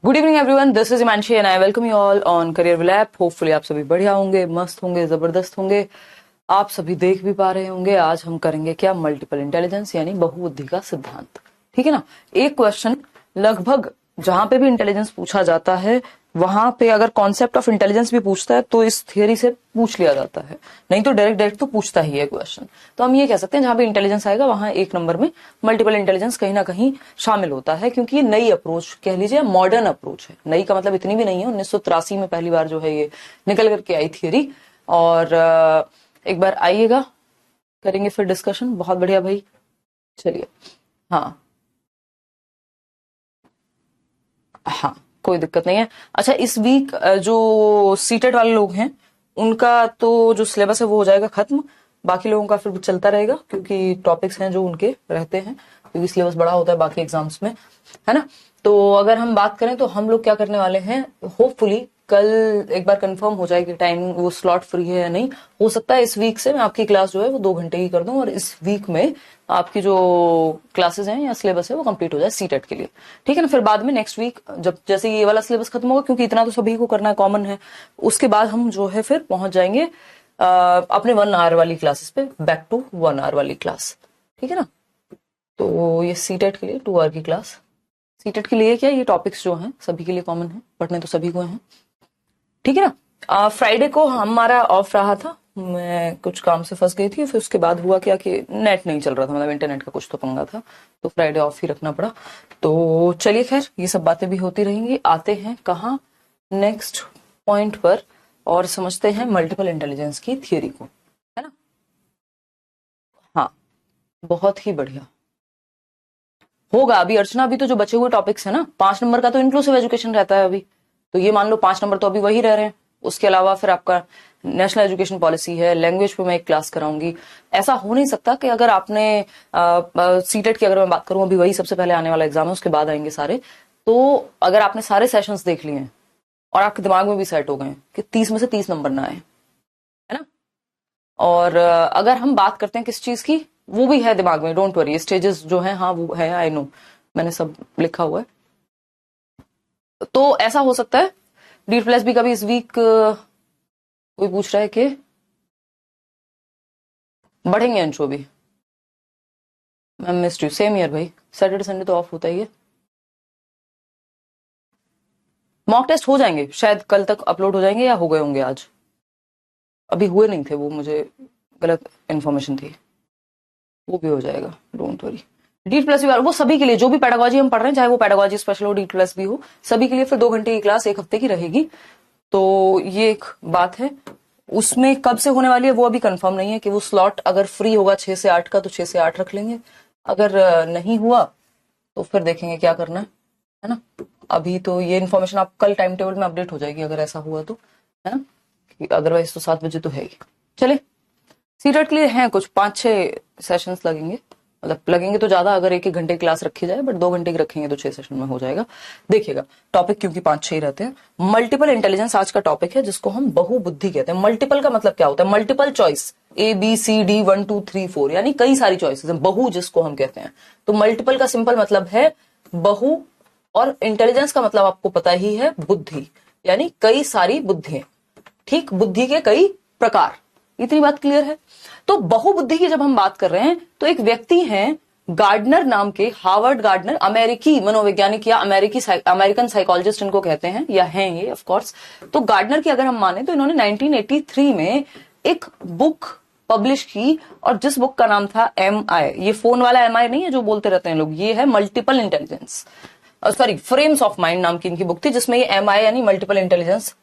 Good evening everyone, this is Himanshi and I welcome you all on career will app. Hopefully आप सभी बढ़िया होंगे, मस्त होंगे, जबरदस्त होंगे। आप सभी देख भी पा रहे होंगे आज हम करेंगे क्या, मल्टीपल इंटेलिजेंस यानी बहुबुद्धि का सिद्धांत। ठीक है ना। एक क्वेश्चन लगभग जहां पे भी इंटेलिजेंस पूछा जाता है वहां पे अगर कॉन्सेप्ट ऑफ इंटेलिजेंस भी पूछता है तो इस थियरी से पूछ लिया जाता है, नहीं तो डायरेक्ट डायरेक्ट तो पूछता ही है क्वेश्चन। तो हम ये कह सकते हैं जहां भी इंटेलिजेंस आएगा वहां एक नंबर में मल्टीपल इंटेलिजेंस कहीं ना कहीं शामिल होता है, क्योंकि ये नई अप्रोच कह लीजिए, मॉडर्न अप्रोच है। नई का मतलब इतनी भी नहीं है, 1983 में पहली बार जो है ये निकल करके आई थियरी। और एक बार आइएगा, करेंगे फिर डिस्कशन। बहुत बढ़िया भाई, चलिए। हाँ हाँ, कोई दिक्कत नहीं है। अच्छा, इस वीक जो सीटेड वाले लोग हैं उनका तो जो सिलेबस है वो हो जाएगा खत्म। बाकी लोगों का फिर चलता रहेगा, क्योंकि टॉपिक्स हैं जो उनके रहते हैं, क्योंकि सिलेबस बड़ा होता है बाकी एग्जाम्स में, है ना। तो अगर हम बात करें तो हम लोग क्या करने वाले हैं, होपफुली कल एक बार कंफर्म हो जाएगी टाइम, वो स्लॉट फ्री है या नहीं। हो सकता है इस वीक से मैं आपकी क्लास जो है वो 2 घंटे की कर दूं और इस वीक में आपकी जो क्लासेस हैं या सिलेबस है वो कंप्लीट हो जाए सीटेट के लिए। ठीक है ना। फिर बाद में नेक्स्ट वीक जब जैसे ये वाला सिलेबस खत्म होगा, क्योंकि इतना तो सभी को करना है, कॉमन है, उसके बाद हम जो है फिर पहुंच जाएंगे अपने 1 आवर वाली क्लासेस पे, बैक टू 1 आवर वाली क्लास। ठीक है ना। तो ये सीटेट के लिए 2 आवर की क्लास। सीटेट के लिए क्या, ये टॉपिक्स जो हैं सभी के लिए कॉमन है, पढ़ने तो सभी को हैं। ठीक है ना। फ्राइडे को हमारा ऑफ रहा था, मैं कुछ काम से फंस गई थी। फिर उसके बाद हुआ क्या कि नेट नहीं चल रहा था, मतलब इंटरनेट का कुछ तो पंगा था, तो फ्राइडे ऑफ ही रखना पड़ा। तो चलिए खैर, ये सब बातें भी होती रहेंगी। आते हैं कहाँ, नेक्स्ट पॉइंट पर, और समझते हैं मल्टीपल इंटेलिजेंस की थियरी को, है ना। हाँ, बहुत ही बढ़िया होगा। अभी अर्चना, अभी तो जो बचे हुए टॉपिक्स है ना, 5 नंबर का तो इंक्लूसिव एजुकेशन रहता है अभी। तो ये मान लो 5 नंबर तो अभी वही रह रहे हैं। उसके अलावा फिर आपका नेशनल एजुकेशन पॉलिसी है, लैंग्वेज पे मैं एक क्लास कराऊंगी। ऐसा हो नहीं सकता कि अगर आपने सीटेट की अगर मैं बात करूं, अभी वही सबसे पहले आने वाला एग्जाम है, उसके बाद आएंगे सारे। तो अगर आपने सारे सेशंस देख लिए हैं और आपके दिमाग में भी सेट हो गए कि 30 में से 30 नंबर ना आए, है ना। और अगर हम बात करते हैं किस चीज की, वो भी है दिमाग में, डोंट वरी, स्टेजेस जो है, हाँ वो है, आई नो, मैंने सब लिखा हुआ है। तो ऐसा हो सकता है डी प्लस बी का भी इस वीक कोई पूछ रहा है कि बढ़ेंगे अंशों भी। मैं मिस्ड यू, सेम ईयर भाई, सैटरडे संडे तो ऑफ होता ही है। मॉक टेस्ट हो जाएंगे शायद, कल तक अपलोड हो जाएंगे या हो गए होंगे आज। अभी हुए नहीं थे वो, मुझे गलत इन्फॉर्मेशन थी। वो भी हो जाएगा, डोंट वरी। डी प्लस भी वो सभी के लिए, जो भी पेडागोजी हम पढ़ रहे हैं, चाहे वो पेडागोजी स्पेशल हो, डी प्लस भी हो, सभी के लिए फिर 2 घंटे की क्लास एक हफ्ते की रहेगी। तो ये एक बात है। उसमें कब से होने वाली है वो अभी कंफर्म नहीं है, कि वो स्लॉट अगर फ्री होगा 6 से 8 का तो 6 से 8 रख लेंगे। अगर नहीं हुआ तो फिर देखेंगे क्या करना है ना। अभी तो ये इन्फॉर्मेशन आप कल टाइम टेबल में अपडेट हो जाएगी अगर ऐसा हुआ तो, है ना। अदरवाइज तो 7 बजे तो है ही। चले, सीटेट के लिए हैं कुछ 5-6 सेशंस लगेंगे, मतलब लगेंगे तो ज्यादा अगर 1-1 घंटे की क्लास रखी जाए, बट 2 घंटे की रखेंगे तो 6 सेशन में हो जाएगा। देखिएगा टॉपिक, क्योंकि 5-6 ही रहते हैं। मल्टीपल इंटेलिजेंस आज का टॉपिक है, जिसको हम बहुबुद्धि कहते हैं। मल्टीपल का मतलब क्या होता है, मल्टीपल चॉइस, ABCD 1 2 3 4, यानी कई सारी चॉइसेस, बहु जिसको हम कहते हैं। तो मल्टीपल का सिंपल मतलब है बहु, और इंटेलिजेंस का मतलब आपको पता ही है, बुद्धि, यानी कई सारी बुद्धियां। ठीक, बुद्धि के कई प्रकार, इतनी बात क्लियर है। तो बहुबुद्धि की जब हम बात कर रहे हैं तो एक व्यक्ति हैं गार्डनर नाम के, हार्वर्ड गार्डनर, अमेरिकी मनोवैज्ञानिक या अमेरिकन साइकोलॉजिस्ट इनको कहते हैं, या हैं ये ऑफ कोर्स। तो गार्डनर की अगर हम माने तो इन्होंने 1983 में एक बुक पब्लिश की, और जिस बुक का नाम था MI, ये फोन वाला MI नहीं है जो बोलते रहते हैं लोग, ये है multiple intelligence, sorry frames of mind नाम की इनकी बुक थी, जिसमें ये MI यानी मल्टीपल इंटेलिजेंस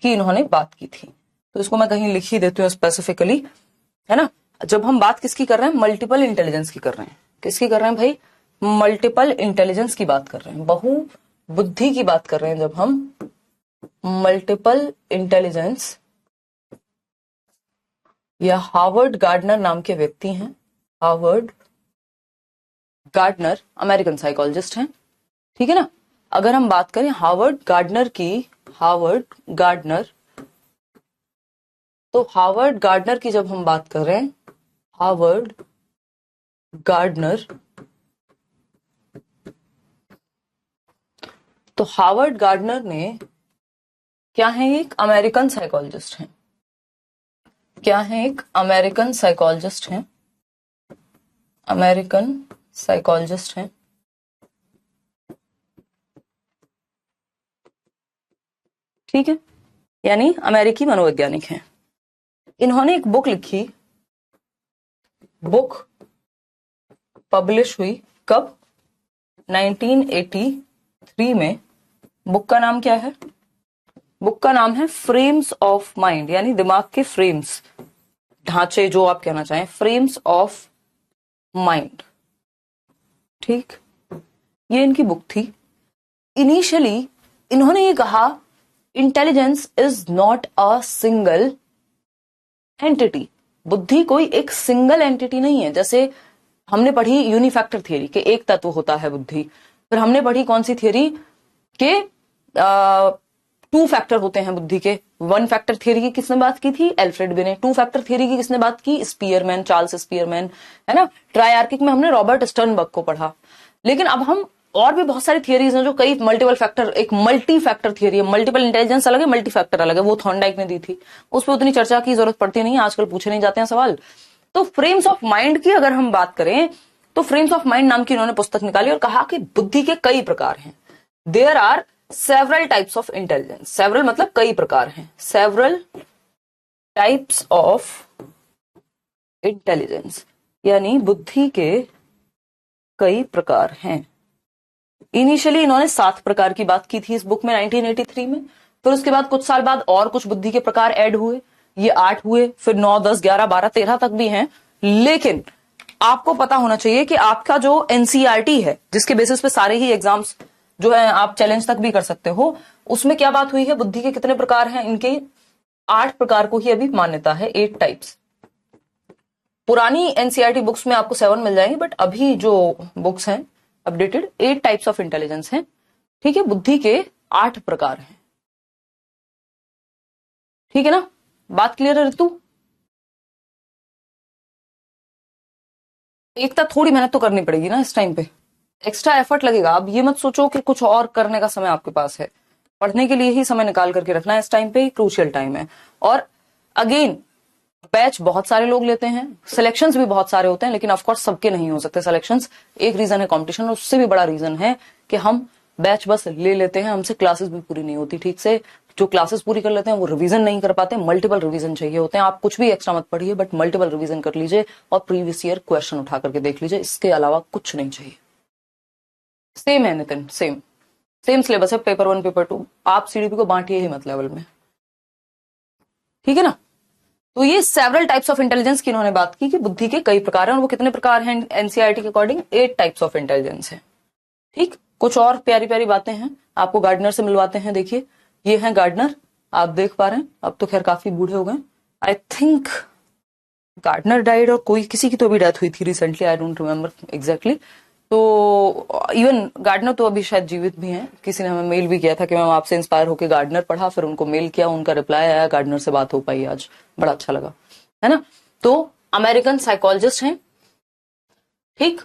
की इन्होंने बात की थी। तो इसको मैं कहीं लिख ही देती हूँ स्पेसिफिकली, है ना। जब हम बात किसकी कर रहे हैं, मल्टीपल इंटेलिजेंस की कर रहे हैं। किसकी कर रहे हैं भाई, मल्टीपल इंटेलिजेंस की बात कर रहे हैं, बहु बुद्धि की बात कर रहे हैं। जब हम मल्टीपल इंटेलिजेंस, या हार्वर्ड गार्डनर नाम के व्यक्ति हैं, हार्वर्ड गार्डनर अमेरिकन साइकोलॉजिस्ट हैं, ठीक है ना। अगर हम बात करें हार्वर्ड गार्डनर की, हार्वर्ड गार्डनर, तो हार्वर्ड गार्डनर की जब हम बात कर रहे हैं, हार्वर्ड गार्डनर तो हावर्ड गार्डनर ने, क्या है, एक अमेरिकन साइकोलॉजिस्ट हैं, क्या है, एक अमेरिकन साइकोलॉजिस्ट हैं, अमेरिकन साइकोलॉजिस्ट हैं। ठीक है, यानी अमेरिकी मनोवैज्ञानिक हैं। इन्होंने एक बुक लिखी, बुक पब्लिश हुई कब, 1983 में। बुक का नाम क्या है, बुक का नाम है फ्रेम्स ऑफ माइंड, यानी दिमाग के फ्रेम्स, ढांचे, जो आप कहना चाहें, फ्रेम्स ऑफ माइंड। ठीक, ये इनकी बुक थी। इनिशियली इन्होंने ये कहा, intelligence is not a single entity, बुद्धि कोई एक सिंगल एंटिटी नहीं है। जैसे हमने पढ़ी यूनिफैक्टर थियरी के एक तत्व होता है बुद्धि, फिर हमने पढ़ी कौन सी थियरी के 2 फैक्टर होते हैं बुद्धि के। 1 फैक्टर थियरी की किसने बात की थी, एल्फ्रेड बिने। 2 फैक्टर थियरी की किसने बात की, स्पीयरमैन, चार्ल्स स्पीयरमैन, है ना। ट्राइआर्किक में हमने रॉबर्ट स्टर्नबर्ग को पढ़ा। लेकिन अब हम और भी बहुत सारी थियरीज हैं जो कई मल्टीपल फैक्टर, एक मल्टी फैक्टर थियरी है, मल्टीपल इंटेलिजेंस अलग है, मल्टी फैक्टर अलग है, वो थॉर्नडाइक ने दी थी। उस पर उतनी चर्चा की जरूरत पड़ती नहीं है, आजकल पूछे नहीं जाते हैं सवाल। तो फ्रेम्स ऑफ माइंड की अगर हम बात करें तो फ्रेम्स ऑफ माइंड नाम की उन्होंने पुस्तक निकाली और कहा कि बुद्धि के कई प्रकार हैं। There are several types of intelligence, several मतलब कई प्रकार हैं, सेवरल टाइप्स ऑफ इंटेलिजेंस, यानी बुद्धि के कई प्रकार हैं। इनिशियली इन्होंने 7 प्रकार की बात की थी इस बुक में 1983 में। फिर उसके बाद कुछ साल बाद और कुछ बुद्धि के प्रकार ऐड हुए, ये 8 हुए, फिर 9, 10, 11, 12, 13 तक भी हैं। लेकिन आपको पता होना चाहिए कि आपका जो एनसीईआरटी है, जिसके बेसिस पे सारे ही एग्जाम्स जो है आप चैलेंज तक भी कर सकते हो, उसमें क्या बात हुई है, बुद्धि के कितने प्रकार हैं, इनके 8 प्रकार को ही अभी मान्यता है, 8 टाइप्स। पुरानी एनसीईआरटी बुक्स में आपको 7 मिल जाएंगे, बट अभी जो बुक्स हैं अपडेटेड, 8 टाइप्स ऑफ इंटेलिजेंस हैं। ठीक है, बुद्धि के 8 प्रकार हैं। ठीक है ना, बात क्लियर है ऋतु। एक तो थोड़ी मेहनत तो करनी पड़ेगी ना इस टाइम पे, एक्स्ट्रा एफर्ट लगेगा। अब ये मत सोचो कि कुछ और करने का समय आपके पास है, पढ़ने के लिए ही समय निकाल करके रखना है। इस टाइम पे क्रूशियल टाइम है। और अगेन, बैच बहुत सारे लोग लेते हैं, सिलेक्शंस भी बहुत सारे होते हैं, लेकिन ऑफकोर्स सबके नहीं हो सकते सिलेक्शंस। एक रीजन है कंपटीशन, और उससे भी बड़ा रीजन है कि हम बैच बस ले लेते हैं, हमसे क्लासेस भी पूरी नहीं होती ठीक से। जो क्लासेस पूरी कर लेते हैं वो रिवीजन नहीं कर पाते, मल्टीपल रिवीजन चाहिए होते हैं। आप कुछ भी एक्स्ट्रा मत पढ़िए, बट मल्टीपल रिवीजन कर लीजिए और प्रीवियस ईयर क्वेश्चन उठा करके देख लीजिए, इसके अलावा कुछ नहीं चाहिए। सेम है नितिन, सेम सेम सिलेबस है, पेपर 1 पेपर 2। आप सीडीपी को बांटिए ही मत लेवल में, ठीक है ना। तो ये सेवरल टाइप्स ऑफ इंटेलिजेंस की इन्होंने बात की कि बुद्धि के कई प्रकार हैं, और वो कितने प्रकार हैं एनसीईआरटी के अकॉर्डिंग, 8 टाइप्स ऑफ इंटेलिजेंस है। ठीक, कुछ और प्यारी प्यारी बातें हैं, आपको गार्डनर से मिलवाते हैं। देखिए, ये है गार्डनर, आप देख पा रहे हैं, अब तो खैर काफी बूढ़े हो गए। आई थिंक गार्डनर डाइड, और कोई किसी की तो भी डेथ हुई थी recently, I don't remember exactly. तो इवन गार्डनर तो अभी शायद जीवित भी हैं। किसी ने हमें मेल भी किया था कि मैम आपसे इंस्पायर होकर गार्डनर पढ़ा, फिर उनको मेल किया, उनका रिप्लाई आया, गार्डनर से बात हो पाई आज, बड़ा अच्छा लगा, है ना। तो अमेरिकन साइकोलॉजिस्ट हैं। ठीक,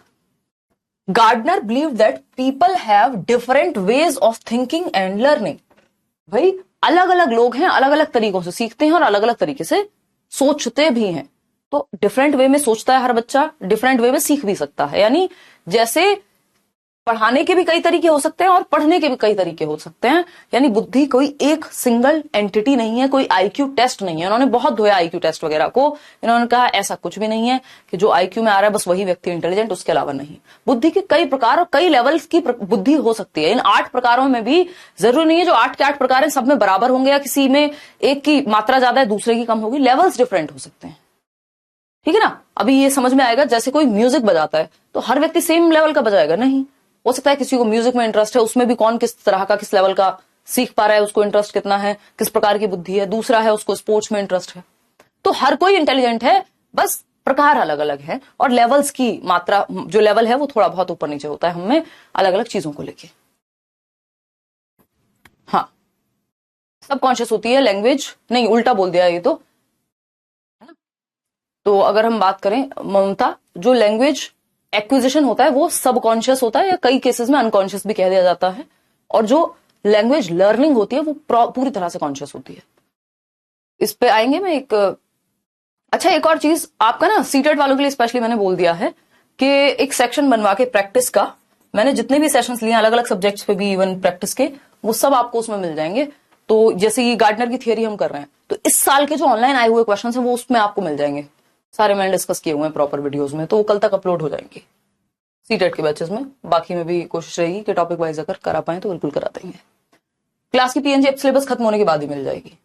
Gardner believe that people have different ways of thinking and learning. भाई अलग अलग लोग हैं, अलग अलग तरीकों से सीखते हैं और अलग अलग तरीके से सोचते भी हैं। तो डिफरेंट वे में सोचता है हर बच्चा, डिफरेंट वे में सीख भी सकता है। यानी जैसे पढ़ाने के भी कई तरीके हो सकते हैं और पढ़ने के भी कई तरीके हो सकते हैं। यानी बुद्धि कोई एक सिंगल एंटिटी नहीं है, कोई आईक्यू टेस्ट नहीं है। उन्होंने बहुत धोया आईक्यू टेस्ट वगैरह को, इन्होंने कहा ऐसा कुछ भी नहीं है कि जो आईक्यू में आ रहा है बस वही व्यक्ति इंटेलिजेंट, उसके अलावा नहीं। बुद्धि के कई प्रकार और कई लेवल्स की बुद्धि हो सकती है। इन 8 प्रकारों में भी जरूरी नहीं है जो 8 के 8 प्रकार है सब में बराबर होंगे, या किसी में एक की मात्रा ज्यादा है दूसरे की कम होगी। लेवल्स डिफरेंट हो सकते हैं, ठीक है ना। अभी ये समझ में आएगा, जैसे कोई म्यूजिक बजाता है तो हर व्यक्ति सेम लेवल का बजाएगा नहीं। हो सकता है किसी को म्यूजिक में इंटरेस्ट है, उसमें भी कौन किस तरह का, किस लेवल का सीख पा रहा है, उसको इंटरेस्ट कितना है, किस प्रकार की बुद्धि है। दूसरा है उसको स्पोर्ट्स में इंटरेस्ट है। तो हर कोई इंटेलिजेंट है, बस प्रकार अलग अलग है, और लेवल्स की मात्रा, जो लेवल है वो थोड़ा बहुत ऊपर नीचे होता है हमें अलग अलग चीजों को लेके। हाँ, सबकॉन्शियस होती है लैंग्वेज, नहीं उल्टा बोल दिया ये तो अगर हम बात करें ममता, जो लैंग्वेज एक्विजिशन होता है वो सबकॉन्शियस होता है, या कई केसेस में अनकॉन्शियस भी कह दिया जाता है। और जो लैंग्वेज लर्निंग होती है वो पूरी तरह से कॉन्शियस होती है। इस पे आएंगे मैं एक अच्छा एक और चीज आपका ना सीटेट वालों के लिए स्पेशली मैंने बोल दिया है कि एक सेक्शन बनवा के प्रैक्टिस का, मैंने जितने भी सेशंस लिए अलग अलग सब्जेक्ट्स पे भी इवन प्रैक्टिस के, वो सब आपको उसमें मिल जाएंगे। तो जैसे ये गार्डनर की थियरी हम कर रहे हैं तो इस साल के जो ऑनलाइन आए हुए क्वेश्चन है वो उसमें आपको मिल जाएंगे, सारे मैंने डिस्कस किए हुए हैं प्रॉपर वीडियोज में, तो वो कल तक अपलोड हो जाएंगे सीटेट के बैचेस में। बाकी में भी कोशिश रहेगी कि टॉपिक वाइज अगर करा पाए तो बिल्कुल करा देंगे। क्लास की पीएनजी अब सिलेबस खत्म होने के बाद ही मिल जाएगी,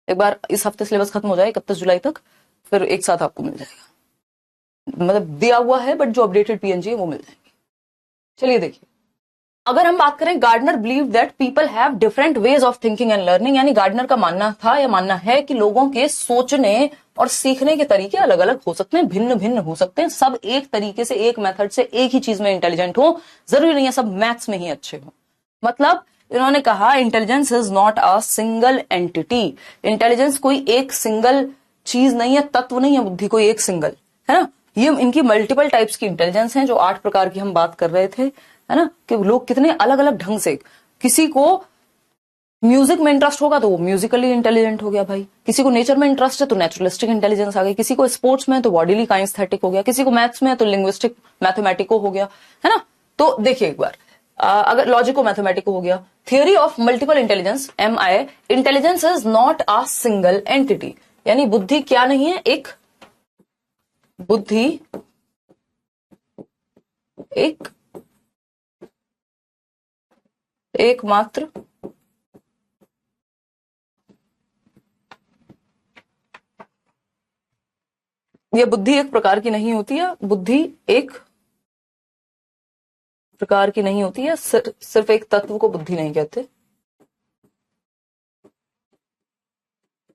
एक बार इस हफ्ते सिलेबस खत्म हो जाए 31 जुलाई तक, फिर एक साथ आपको मिल जाएगा, मतलब दिया हुआ है बट जो अपडेटेड पीएनजी है वो मिल जाएंगे। चलिए देखिए, अगर हम बात करें Gardner believe that people have different ways of thinking and learning, यानी गार्डनर का मानना था या मानना है कि लोगों के सोचने और सीखने के तरीके अलग अलग हो सकते हैं, भिन्न भिन्न हो सकते हैं। सब एक तरीके से, एक मेथड से, एक ही चीज में इंटेलिजेंट हो, जरूरी नहीं है सब मैथ्स में ही अच्छे हो। मतलब इन्होंने कहा intelligence is not a single entity, intelligence कोई एक सिंगल चीज नहीं है, तत्व नहीं है बुद्धि कोई एक सिंगल, है ना। ये इनकी मल्टीपल टाइप्स की इंटेलिजेंस है, जो 8 प्रकार की हम बात कर रहे थे, है ना, कि लोग कितने अलग अलग ढंग से, किसी को म्यूजिक में इंटरेस्ट होगा तो वो म्यूजिकली इंटेलिजेंट हो गया भाई, किसी को नेचर में इंटरेस्ट है तो नेचुरलिस्टिक इंटेलिजेंस आ गई, किसी को स्पोर्ट्स में तो बॉडीली काइनेस्थेटिक हो गया, किसी को मैथ्स में तो लिंग्विस्टिक मैथमेटिको हो गया, है ना। तो देखिए एक बार, अगर लॉजिको मैथमेटिको हो गया। Theory of multiple intelligence MI, intelligence is not a single entity, यानी बुद्धि क्या नहीं है, एक बुद्धि एकमात्र यह बुद्धि एक प्रकार की नहीं होती है, बुद्धि एक प्रकार की नहीं होती है, सिर्फ एक तत्व को बुद्धि नहीं कहते,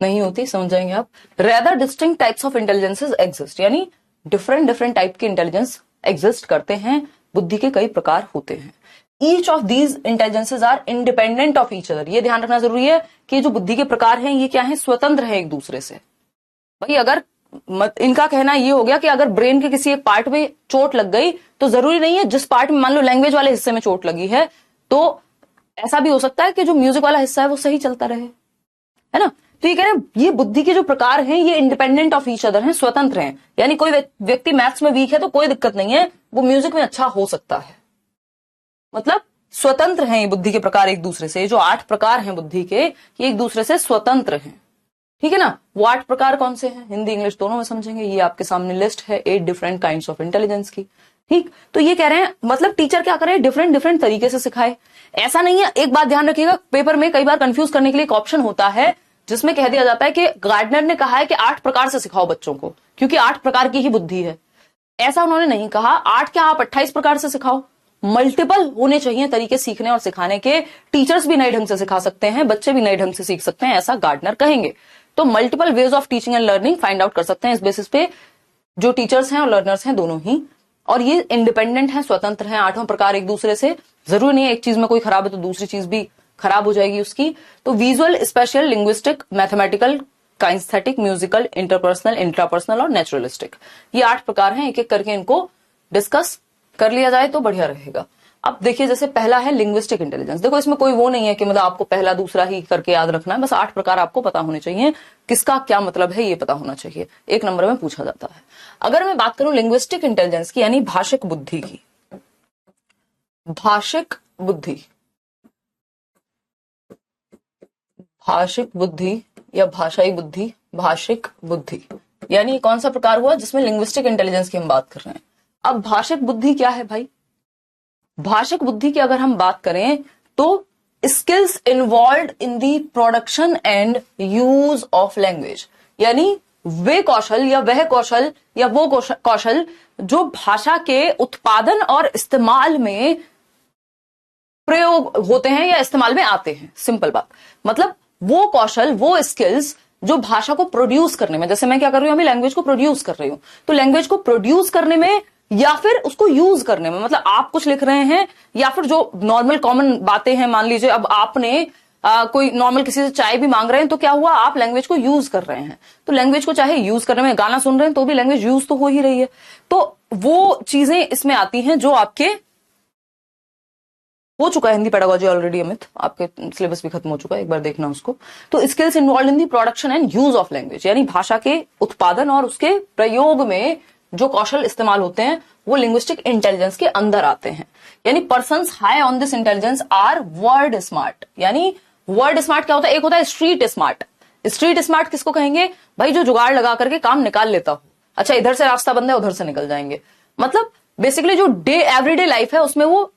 नहीं होती, समझ जाएंगे आप। Rather distinct types of intelligences exist, यानी डिफरेंट टाइप के इंटेलिजेंस एग्जिस्ट करते हैं, बुद्धि के कई प्रकार होते हैं। Each of these intelligences are independent of each other, ये ध्यान रखना जरूरी है कि जो बुद्धि के प्रकार हैं ये क्या है, स्वतंत्र है एक दूसरे से। भाई अगर इनका कहना ये हो गया कि अगर ब्रेन के किसी एक पार्ट में चोट लग गई तो जरूरी नहीं है जिस पार्ट में, मान लो लैंग्वेज वाले हिस्से में चोट लगी है तो ऐसा भी हो सकता है कि जो म्यूजिक वाला हिस्सा है वो सही चलता रहे, है ना। तो ये कह रहे हैं ये बुद्धि के जो प्रकार हैं ये इंडिपेंडेंट ऑफ ईच अदर हैं, स्वतंत्र हैं, यानी कोई व्यक्ति मैथ्स में वीक है तो कोई दिक्कत नहीं है, वो म्यूजिक में अच्छा हो सकता है, मतलब स्वतंत्र हैं ये बुद्धि के प्रकार एक दूसरे से। जो 8 प्रकार हैं बुद्धि के, ये एक दूसरे से स्वतंत्र हैं, ठीक है ना। वो 8 प्रकार कौन से हैं, हिंदी इंग्लिश दोनों में समझेंगे, ये आपके सामने लिस्ट है 8 डिफरेंट काइंड्स ऑफ इंटेलिजेंस की, ठीक। तो ये कह रहे हैं मतलब टीचर क्या करे, डिफरेंट तरीके से सिखाए, ऐसा नहीं है। एक बात ध्यान रखिएगा, पेपर में कई बार कंफ्यूज करने के लिए एक ऑप्शन होता है जिसमें कह दिया जाता है कि गार्डनर ने कहा है कि 8 प्रकार से सिखाओ बच्चों को, क्योंकि 8 प्रकार की ही बुद्धि है। ऐसा उन्होंने नहीं कहा, 8 क्या आप 28 प्रकार से सिखाओ, मल्टीपल होने चाहिए तरीके सीखने और सिखाने के, टीचर्स भी नए ढंग से सिखा सकते हैं, बच्चे भी नए ढंग से सीख सकते हैं, ऐसा गार्डनर कहेंगे। तो multiple ways of teaching and learning find out कर सकते हैं इस बेसिस पे, जो टीचर्स हैं और लर्नर्स हैं दोनों ही, और ये इंडिपेंडेंट हैं, स्वतंत्र हैं, 8 प्रकार एक दूसरे से। जरूरी नहीं है एक चीज में कोई खराब है तो दूसरी चीज भी खराब हो जाएगी उसकी। तो visual, spatial, linguistic, mathematical, kinesthetic, musical, interpersonal, intrapersonal और नेचुरलिस्टिक, ये 8 प्रकार हैं। एक एक करके इनको डिस्कस कर लिया जाए तो बढ़िया रहेगा। अब देखिए जैसे पहला है लिंग्विस्टिक इंटेलिजेंस, देखो इसमें कोई वो नहीं है कि मतलब आपको पहला दूसरा ही करके याद रखना है, बस 8 प्रकार आपको पता होने चाहिए, किसका क्या मतलब है ये पता होना चाहिए, 1 नंबर में पूछा जाता है। अगर मैं बात करूं लिंग्विस्टिक इंटेलिजेंस की, यानी भाषिक बुद्धि की, भाषिक बुद्धि या भाषाई बुद्धि, भाषिक बुद्धि, यानी कौन सा प्रकार हुआ जिसमें लिंग्विस्टिक इंटेलिजेंस की हम बात कर रहे हैं। अब भाषिक बुद्धि क्या है भाई, भाषिक बुद्धि की अगर हम बात करें तो skills involve in the production and use of language, यानी वे कौशल या वह कौशल या वो कौशल जो भाषा के उत्पादन और इस्तेमाल में प्रयोग होते हैं या इस्तेमाल में आते हैं। सिंपल बात, मतलब वो कौशल, वो स्किल्स जो भाषा को प्रोड्यूस करने में, जैसे मैं क्या कर रही हूं अभी, लैंग्वेज को प्रोड्यूस कर रही हूं, तो लैंग्वेज को प्रोड्यूस करने में या फिर उसको यूज करने में, मतलब आप कुछ लिख रहे हैं या फिर जो नॉर्मल कॉमन बातें हैं, मान लीजिए अब आपने कोई नॉर्मल किसी से चाय भी मांग रहे हैं तो क्या हुआ, आप लैंग्वेज को यूज कर रहे हैं, तो लैंग्वेज को चाहे यूज करने में, गाना सुन रहे हैं तो भी लैंग्वेज यूज तो हो ही रही है। तो वो चीजें इसमें आती हैं जो आपके हो चुका है हिंदी पेडागोजी ऑलरेडी अमित, आपके सिलेबस भी खत्म हो चुका है, एक बार देखना उसको। तो skills involve in the production and use of language, यानी भाषा के उत्पादन और उसके प्रयोग में जो कौशल इस्तेमाल होते हैं वो लिंग्विस्टिक इंटेलिजेंस के अंदर आते हैं। यानी persons high on this intelligence are word smart. यानी वर्ड स्मार्ट क्या होता है? एक होता है स्ट्रीट स्मार्ट। स्ट्रीट स्मार्ट किसको कहेंगे? भाई जो जुगाड़ लगा करके काम निकाल लेता हो, अच्छा इधर से रास्ता बंद है उधर से निकल जाएंगे, मतलब बेसिकली जो एवरीडे लाइफ है उसमें वो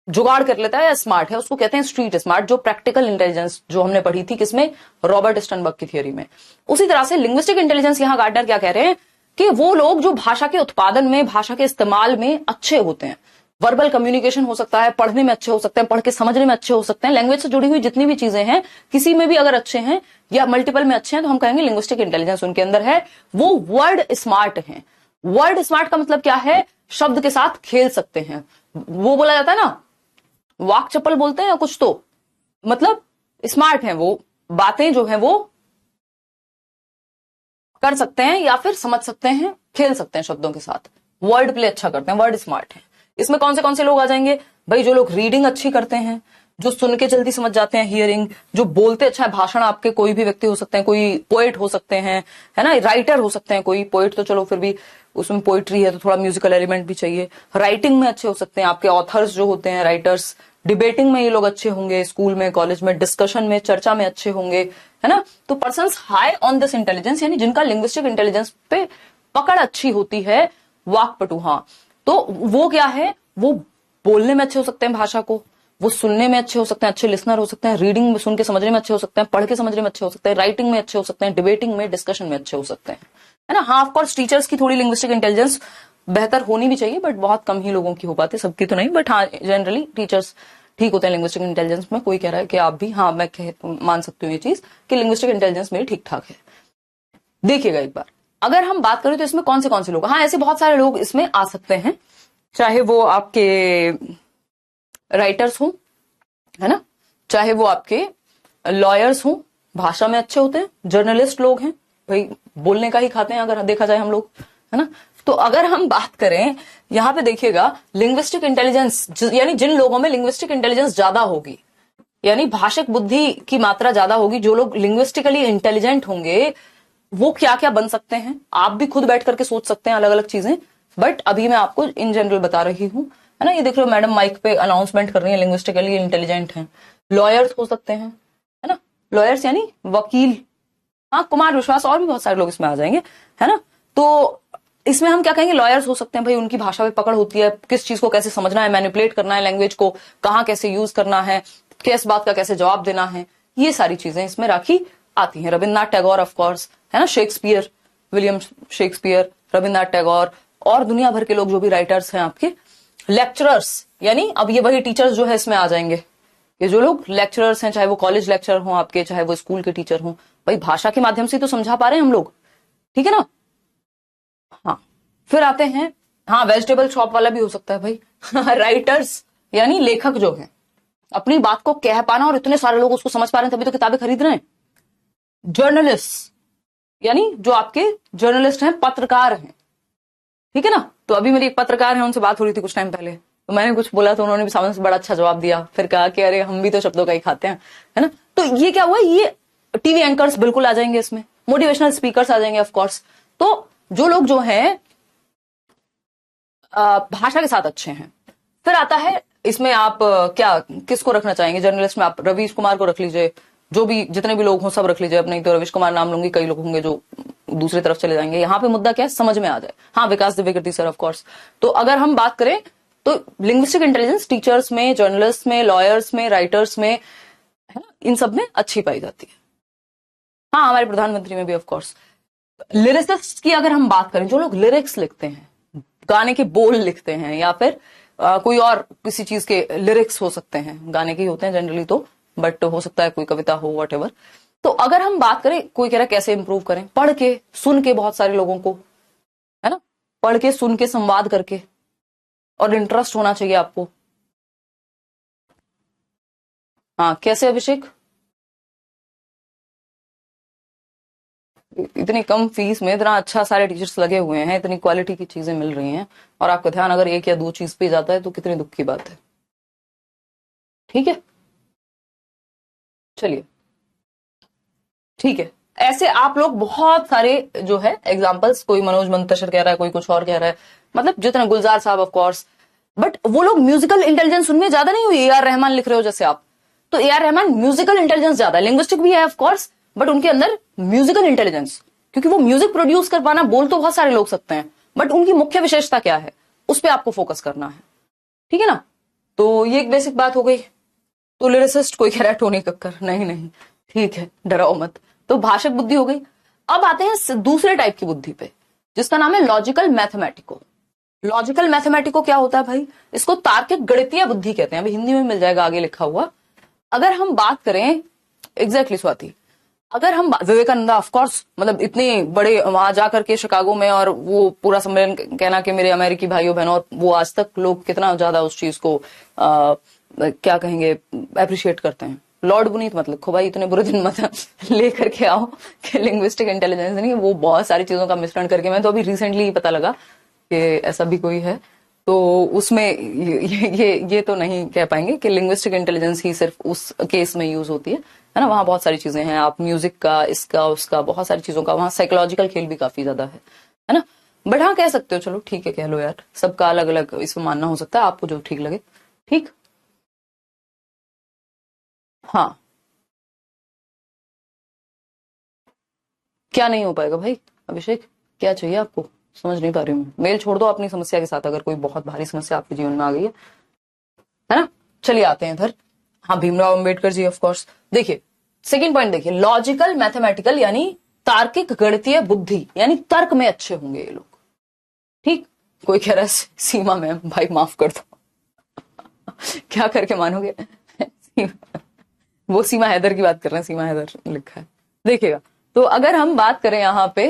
जुगाड़ कर लेता है या स्मार्ट है, उसको कहते हैं स्ट्रीट स्मार्ट। जो प्रैक्टिकल इंटेलिजेंस जो हमने पढ़ी थी किसमें? रॉबर्ट स्टर्नबर्ग की थियोरी में। उसी तरह से लिंग्विस्टिक इंटेलिजेंस यहां गार्डनर क्या कह रहे हैं कि वो लोग जो भाषा के उत्पादन में, भाषा के इस्तेमाल में अच्छे होते हैं। वर्बल कम्युनिकेशन हो सकता है, पढ़ने में अच्छे हो सकते हैं, पढ़ के समझने में अच्छे हो सकते हैं, लैंग्वेज से जुड़ी हुई जितनी भी चीजें हैं किसी में भी अगर अच्छे हैं या मल्टीपल में अच्छे हैं तो हम कहेंगे लिंग्विस्टिक इंटेलिजेंस उनके अंदर है। वो वर्ड स्मार्ट हैं। वर्ड स्मार्ट का मतलब क्या है? शब्द के साथ खेल सकते हैं। वो बोला जाता है ना, वाक चप्पल बोलते हैं या कुछ, तो मतलब स्मार्ट हैं वो, बातें जो है वो कर सकते हैं या फिर समझ सकते हैं, खेल सकते हैं शब्दों के साथ, वर्ड प्ले अच्छा करते हैं, वर्ड स्मार्ट है। इसमें कौन से लोग आ जाएंगे? भाई जो लोग रीडिंग अच्छी करते हैं, जो सुन के जल्दी समझ जाते हैं, हियरिंग, जो बोलते अच्छा है, भाषण आपके कोई भी व्यक्ति हो सकते हैं, कोई पोएट हो सकते हैं, है ना, राइटर हो सकते हैं कोई, पोएट तो चलो फिर भी उसमें पोइट्री है तो थोड़ा म्यूजिकल एलिमेंट भी चाहिए, राइटिंग में अच्छे हो सकते हैं आपके ऑथर्स जो होते हैं, राइटर्स, डिबेटिंग में ये लोग अच्छे होंगे, स्कूल में, कॉलेज में, डिस्कशन में, चर्चा में अच्छे होंगे, है ना। तो persons high on this intelligence, यानी जिनका लिंग्विस्टिक इंटेलिजेंस पे पकड़ अच्छी होती है, वाक्पटु। हाँ, तो वो क्या है? वो बोलने में अच्छे हो सकते हैं भाषा को, वो सुनने में अच्छे हो सकते हैं, अच्छे लिसनर हो सकते हैं, रीडिंग में सुन के समझने में अच्छे हो सकते हैं, पढ़ के समझने में अच्छे हो सकते हैं, राइटिंग में अच्छे हो सकते हैं, डिबेटिंग में, डिस्कशन में अच्छे हो सकते हैं, है ना। हाँ, ऑफ कोर्स टीचर्स की थोड़ी लिंग्विस्टिक इंटेलिजेंस बेहतर होनी भी चाहिए, बट बहुत कम ही लोगों की हो पाती, सबकी तो नहीं, बट हाँ जनरली टीचर्स ठीक होते हैं लिंग्विस्टिक इंटेलिजेंस में। कोई कह रहा है कि आप भी, हाँ मैं मान सकती हूँ ये चीज कि लिंग्विस्टिक इंटेलिजेंस मेरी ठीक ठाक है। देखिएगा एक बार, अगर हम बात करें तो इसमें कौन से लोग, हाँ ऐसे बहुत सारे लोग इसमें आ सकते हैं, चाहे वो आपके राइटर्स हों, है ना, चाहे वो आपके लॉयर्स हों, भाषा में अच्छे होते हैं, जर्नलिस्ट लोग हैं, भाई बोलने का ही खाते हैं अगर देखा जाए हम लोग, है ना। तो अगर हम बात करें यहां पे देखिएगा लिंग्विस्टिक इंटेलिजेंस, यानी जिन लोगों में लिंग्विस्टिक इंटेलिजेंस ज्यादा होगी, यानी भाषिक बुद्धि की मात्रा ज्यादा होगी, जो लोग लिंग्विस्टिकली इंटेलिजेंट होंगे वो क्या क्या बन सकते हैं, आप भी खुद बैठ करके सोच सकते हैं अलग अलग चीजें, बट अभी मैं आपको इन जनरल बता रही हूं, है ना। ये देख लो मैडम माइक पे अनाउंसमेंट कर रही है, लिंग्विस्टिकली इंटेलिजेंट हैं। लॉयर्स हो सकते हैं, है ना, लॉयर्स यानी वकील, हाँ कुमार विश्वास और भी बहुत सारे लोग इसमें आ जाएंगे, है ना। तो इसमें हम क्या कहेंगे? लॉयर्स हो सकते हैं, भाई उनकी भाषा पे पकड़ होती है, किस चीज को कैसे समझना है, मैनिपुलेट करना है, लैंग्वेज को कहाँ कैसे यूज करना है, किस बात का कैसे जवाब देना है, ये सारी चीजें इसमें राखी आती हैं। रविन्द्रनाथ टैगोर ऑफ कोर्स, है ना, Shakespeare, William Shakespeare, Rabindranath Tagore और दुनिया भर के लोग जो भी राइटर्स हैं आपके। लेक्चरर्स, यानी अब ये वही टीचर्स जो है इसमें आ जाएंगे, ये जो लोग लेक्चरर्स हैं, चाहे वो कॉलेज लेक्चरर हों आपके, चाहे वो स्कूल के टीचर हों, भाई भाषा के माध्यम से तो समझा पा रहे हैं हम लोग, ठीक है ना। हाँ, फिर आते हैं, हाँ वेजिटेबल शॉप वाला भी हो सकता है भाई राइटर्स यानी लेखक जो है, अपनी बात को कह पाना और इतने सारे लोग उसको समझ पा रहे हैं तभी तो किताबें खरीद रहे हैं। जर्नलिस्ट यानी जो आपके जर्नलिस्ट हैं, पत्रकार हैं, ठीक है ना। तो अभी मेरी एक पत्रकार है, उनसे बात हो रही थी कुछ टाइम पहले, तो मैंने कुछ बोला तो उन्होंने भी सामने से बड़ा अच्छा जवाब दिया, फिर कहा कि अरे हम भी तो शब्दों का ही खाते हैं, है ना। तो ये क्या हुआ, ये टीवी एंकर्स बिल्कुल आ जाएंगे इसमें, मोटिवेशनल स्पीकर्स आ जाएंगे ऑफ कोर्स। तो जो लोग जो हैं भाषा के साथ अच्छे हैं। फिर आता है इसमें आप क्या किसको रखना चाहेंगे जर्नलिस्ट में? आप रवीश कुमार को रख लीजिए, जो भी जितने भी लोग हों सब रख लीजिए, अब नहीं तो रवीश कुमार नाम लूंगी, कई लोग होंगे जो दूसरी तरफ चले जाएंगे। यहाँ पे मुद्दा क्या है, समझ में आ जाए। हाँ, विकास दिव्यकीर्ति सर ऑफ कोर्स। तो अगर हम बात करें तो लिंग्विस्टिक इंटेलिजेंस टीचर्स में, जर्नलिस्ट में, लॉयर्स में, राइटर्स में, है ना, इन सब में अच्छी पाई जाती है। हाँ, हमारे प्रधानमंत्री में भी ऑफ कोर्स। लिरिसिस्ट की अगर हम बात करें, जो लोग लिरिक्स लिखते हैं, गाने के बोल लिखते हैं, या फिर कोई और किसी चीज के लिरिक्स हो सकते हैं, गाने के ही होते हैं जनरली तो, बट हो सकता है कोई कविता हो, व्हाटएवर। तो अगर हम बात करें, कोई कह रहा है कैसे इंप्रूव करें, पढ़ के सुन के, बहुत सारे लोगों को, है ना, पढ़ के सुन के संवाद करके, और इंटरेस्ट होना चाहिए आपको। हाँ, कैसे अभिषेक? इतनी कम फीस में इतना अच्छा सारे टीचर्स लगे हुए हैं, इतनी क्वालिटी की चीजें मिल रही हैं, और आपका ध्यान अगर एक या दो चीज पे जाता है तो कितनी दुख की बात है। ठीक है, चलिए ठीक है। ऐसे आप लोग बहुत सारे जो है एग्जाम्पल्स, कोई मनोज मंतशर कह रहा है, कोई कुछ और कह रहा है, मतलब जितना गुलजार साहब ऑफ कोर्स, बट वो लोग म्यूजिकल इंटेलिजेंस उनमें ज्यादा नहीं हुई। ए आर रहमान लिख रहे हो जैसे आप, तो ए आर रहमान म्यूजिकल इंटेलिजेंस ज्यादा है, लिंग्विस्टिक भी है ऑफ कोर्स, बट उनके अंदर म्यूजिकल इंटेलिजेंस, क्योंकि वो म्यूजिक प्रोड्यूस कर पाना, बोल तो बहुत सारे लोग सकते हैं, बट उनकी मुख्य विशेषता क्या है उस पर आपको फोकस करना है, ठीक है ना। तो ये एक बेसिक बात हो गई। तो लिरिसिस्ट कोई कह रहा है टोनी कक्कर, नहीं नहीं, ठीक है, डराओ मत। तो भाषक बुद्धि हो गई। अब आते हैं दूसरे टाइप की बुद्धि पे, जिसका नाम है लॉजिकल मैथमेटिको। लॉजिकल मैथमेटिको क्या होता है भाई, इसको तार्किक गणितीय बुद्धि कहते हैं, अभी हिंदी में मिल जाएगा आगे लिखा हुआ। अगर हम बात करें एग्जैक्टली स्वाति, अगर हम विवेकानंदा ऑफ कोर्स, मतलब इतने बड़े वहां जाकर के शिकागो में, और वो पूरा सम्मेलन कहना कि मेरे अमेरिकी भाइयों बहनों, और वो आज तक लोग कितना ज्यादा उस चीज को क्या कहेंगे अप्रिशिएट करते हैं। लॉर्ड पुनीत मत लिखो भाई, इतने बुरे दिन मत लेकर के आओ कि लिंग्विस्टिक इंटेलिजेंस नहीं, वो बहुत सारी चीजों का मिश्रण करके, मैं तो अभी रिसेंटली ही पता लगा कि ऐसा भी कोई है, तो उसमें ये तो नहीं कह पाएंगे कि लिंग्विस्टिक इंटेलिजेंस ही सिर्फ उस केस में यूज होती है ना। वहां बहुत सारी चीजें हैं, आप म्यूजिक का, इसका उसका, बहुत सारी चीजों का, वहां साइकोलॉजिकल खेल भी काफी ज्यादा है ना। बट हाँ कह सकते हो, चलो ठीक है कह लो यार, सबका अलग अलग इसमें मानना हो सकता है, आपको जो ठीक लगे। ठीक, हाँ, क्या नहीं हो पाएगा भाई अभिषेक, क्या चाहिए आपको, समझ नहीं पा रही हूँ। मेल छोड़ दो अपनी समस्या के साथ, अगर कोई बहुत भारी समस्या आपके जीवन में आ गई है ना। चलिए आते हैं इधर, हाँ भीमराव अंबेडकर जी ऑफ कोर्स। देखिए सेकंड पॉइंट देखिए, लॉजिकल मैथमेटिकल यानी तार्किक गणितीय बुद्धि, यानी तर्क में अच्छे होंगे ये लोग। ठीक, कोई कह रहा है सीमा मैम, भाई माफ कर दो क्या करके मानोगे वो सीमा हैदर की बात कर रहे हैं, सीमा हैदर लिखा है, देखिएगा। तो अगर हम बात करें यहाँ पे,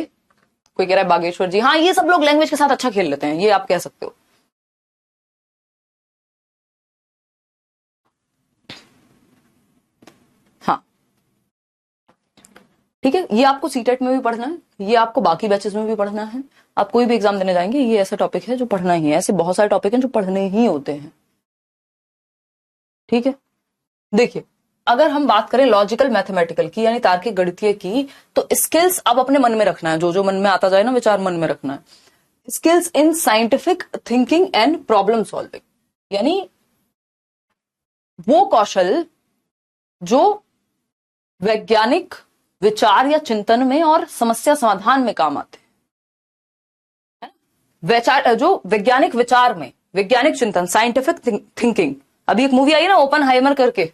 कोई कह रहा है बागेश्वर जी, हाँ ये सब लोग लैंग्वेज के साथ अच्छा खेल लेते हैं, ये आप कह सकते हो। हाँ ठीक है, ये आपको सीटेट में भी पढ़ना है, ये आपको बाकी बैचेस में भी पढ़ना है, आप कोई भी एग्जाम देने जाएंगे, ये ऐसा टॉपिक है जो पढ़ना ही है, ऐसे बहुत सारे टॉपिक हैं जो पढ़ने ही होते हैं। ठीक है, देखिए अगर हम बात करें लॉजिकल मैथमेटिकल की यानी तार्किक गणितीय की, तो स्किल्स अब अपने मन में रखना है, जो जो मन में आता जाए ना विचार मन में रखना है। Skills in scientific thinking and problem solving, यानी वो कौशल जो वैज्ञानिक विचार या चिंतन में और समस्या समाधान में काम आते हैं। विचार जो वैज्ञानिक विचार में, वैज्ञानिक चिंतन, साइंटिफिक थिंकिंग। अभी एक मूवी आई है ना ओपनहाइमर करके,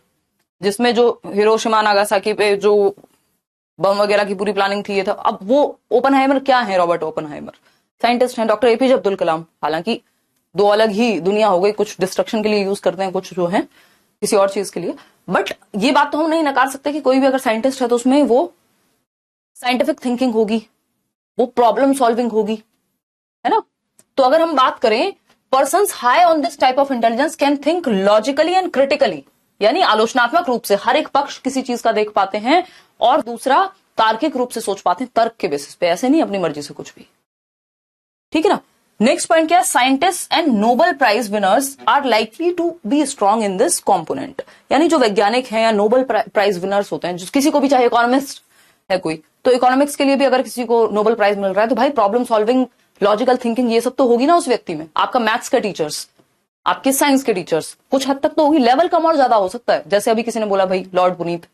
जिसमें जो हिरोशिमा नागासाकी पे जो बम वगैरह की पूरी प्लानिंग थी, ये था। अब वो ओपनहाइमर क्या है, रॉबर्ट ओपनहाइमर साइंटिस्ट हैं, डॉक्टर एपीजे अब्दुल कलाम, हालांकि दो अलग ही दुनिया हो गई, कुछ डिस्ट्रक्शन के लिए यूज करते हैं, कुछ जो है किसी और चीज के लिए। बट ये बात तो हम नहीं नकार सकते कि कोई भी अगर साइंटिस्ट है तो उसमें वो साइंटिफिक थिंकिंग होगी, वो प्रॉब्लम सॉल्विंग होगी, है ना। तो अगर हम बात करें, person high on this type of intelligence can think logically and critically, यानी आलोचनात्मक रूप से हर एक पक्ष किसी चीज का देख पाते हैं, और दूसरा तार्किक रूप से सोच पाते हैं, तर्क के बेसिस पे, ऐसे नहीं अपनी मर्जी से कुछ भी। ठीक है ना। नेक्स्ट पॉइंट क्या है, scientist and Nobel prize winners are likely to be strong in this component, यानी जो वैज्ञानिक हैं या नोबेल प्राइज विनर्स होते हैं, किसी को भी, चाहे इकोनॉमिस्ट है कोई, तो इकोनॉमिक्स के लिए भी अगर किसी को नोबेल प्राइज मिल रहा है, तो भाई प्रॉब्लम सॉल्विंग, लॉजिकल थिंकिंग, ये सब तो होगी ना उस व्यक्ति में। आपका मैथ्स के टीचर्स, आपके साइंस के टीचर्स, कुछ हद तक तो होगी, लेवल कम और ज्यादा हो सकता है। जैसे अभी किसी ने बोला भाई लॉर्ड पुनीत,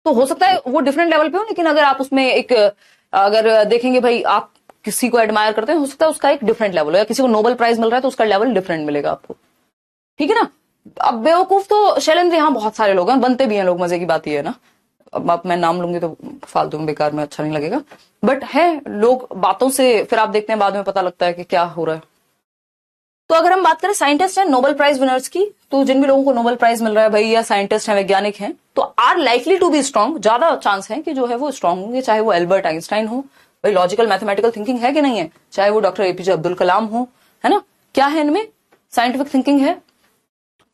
तो हो सकता है वो डिफरेंट लेवल पे हो, लेकिन अगर आप उसमें एक, अगर देखेंगे भाई, आप किसी को एडमायर करते हैं, हो सकता है उसका एक डिफरेंट लेवल हो, या किसी को नोबेल प्राइज मिल रहा है तो उसका लेवल डिफरेंट मिलेगा आपको। ठीक है ना। अब बेवकूफ तो शैलेंद्र यहाँ बहुत सारे लोग हैं, बनते भी हैं लोग, मजे की बात ये है ना। अब मैं नाम लूंगी तो फालतू में बेकार में अच्छा नहीं लगेगा, बट है लोग, बातों से फिर आप देखते हैं बाद में पता लगता है कि क्या हो रहा है। तो अगर हम बात करें scientist and Nobel prize winners की, तो जिन भी लोगों को नोबेल प्राइज मिल रहा है भाई, या साइंटिस्ट हैं, वैज्ञानिक हैं, तो are likely to be strong, ज्यादा चांस है कि जो है वो स्ट्रांग होंगे, चाहे वो एल्बर्ट आइंस्टाइन हो, भाई लॉजिकल मैथमेटिकल थिंकिंग है कि नहीं है, चाहे वो डॉक्टर एपीजे अब्दुल कलाम हो, है ना। क्या है इनमें, साइंटिफिक थिंकिंग है,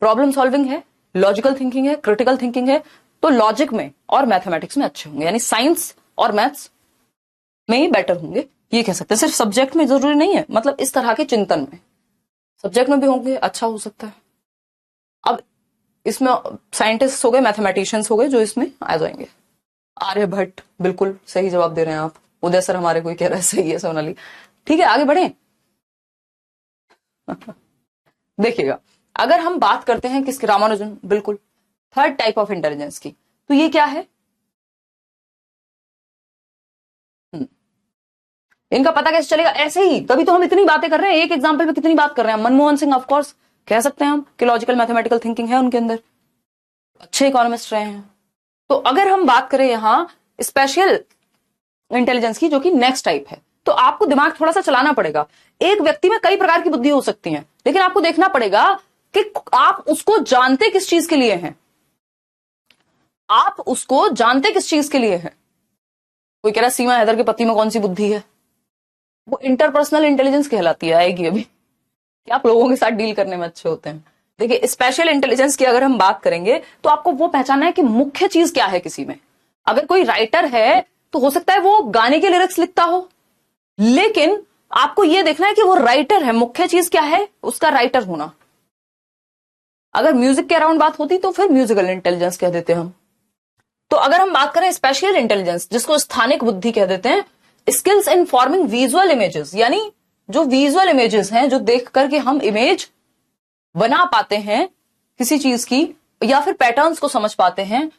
प्रॉब्लम सॉल्विंग है, लॉजिकल थिंकिंग है, क्रिटिकल थिंकिंग है, तो लॉजिक में और मैथमेटिक्स में अच्छे होंगे, यानी साइंस और मैथ्स में ही बेटर होंगे, ये कह सकते हैं। सिर्फ सब्जेक्ट में जरूरी नहीं है, मतलब इस तरह के चिंतन में, सब्जेक्ट में भी होंगे, अच्छा हो सकता है। अब इसमें साइंटिस्ट हो गए, मैथमेटिशियंस हो गए जो इसमें आ जाएंगे। आर्यभट्ट, बिल्कुल सही जवाब दे रहे हैं आप। उदय सर हमारे कोई कह रहा है सही है सोनाली। ठीक है, आगे बढ़े। देखिएगा, अगर हम बात करते हैं किसकी, रामानुजन, बिल्कुल थर्ड टाइप ऑफ इंटेलिजेंस की, तो ये क्या है? हम्म, इनका पता कैसे चलेगा? ऐसे ही, तभी तो हम इतनी बातें कर रहे हैं, एक एग्जाम्पल पे कितनी बात कर रहे हैं। मनमोहन सिंह, ऑफ कोर्स कह सकते हैं हम कि लॉजिकल मैथमेटिकल थिंकिंग है उनके अंदर, अच्छे इकोनॉमिस्ट रहे हैं। तो अगर हम बात करें यहां स्पेशल इंटेलिजेंस की, जो कि नेक्स्ट टाइप है, तो आपको दिमाग थोड़ा सा चलाना पड़ेगा। एक व्यक्ति में कई प्रकार की बुद्धि हो सकती है, लेकिन आपको देखना पड़ेगा कि आप उसको जानते किस चीज के लिए हैं। आप उसको जानते किस चीज के लिए हैं। कोई कह रहा है सीमा हैदर के पति में कौन सी बुद्धि है? वो इंटरपर्सनल इंटेलिजेंस कहलाती है, आएगी अभी, कि आप लोगों के साथ डील करने में अच्छे होते हैं। देखिए, स्पेशल इंटेलिजेंस की अगर हम बात करेंगे, तो आपको वो पहचानना है कि मुख्य चीज क्या है किसी में। अगर कोई राइटर है, तो हो सकता है वो गाने के लिरिक्स लिखता हो, लेकिन आपको यह देखना है कि वो राइटर है, मुख्य चीज क्या है उसका राइटर होना। अगर म्यूजिक के अराउंड बात होती तो फिर म्यूजिकल इंटेलिजेंस कह देते हम। तो अगर हम बात करें स्पेशल इंटेलिजेंस, जिसको स्थानिक बुद्धि कह देते हैं, skills in forming visual images, यानी जो विजुअल इमेजेस हैं, जो देख करके हम इमेज बना पाते हैं किसी चीज की, या फिर पैटर्न्स को समझ पाते हैं,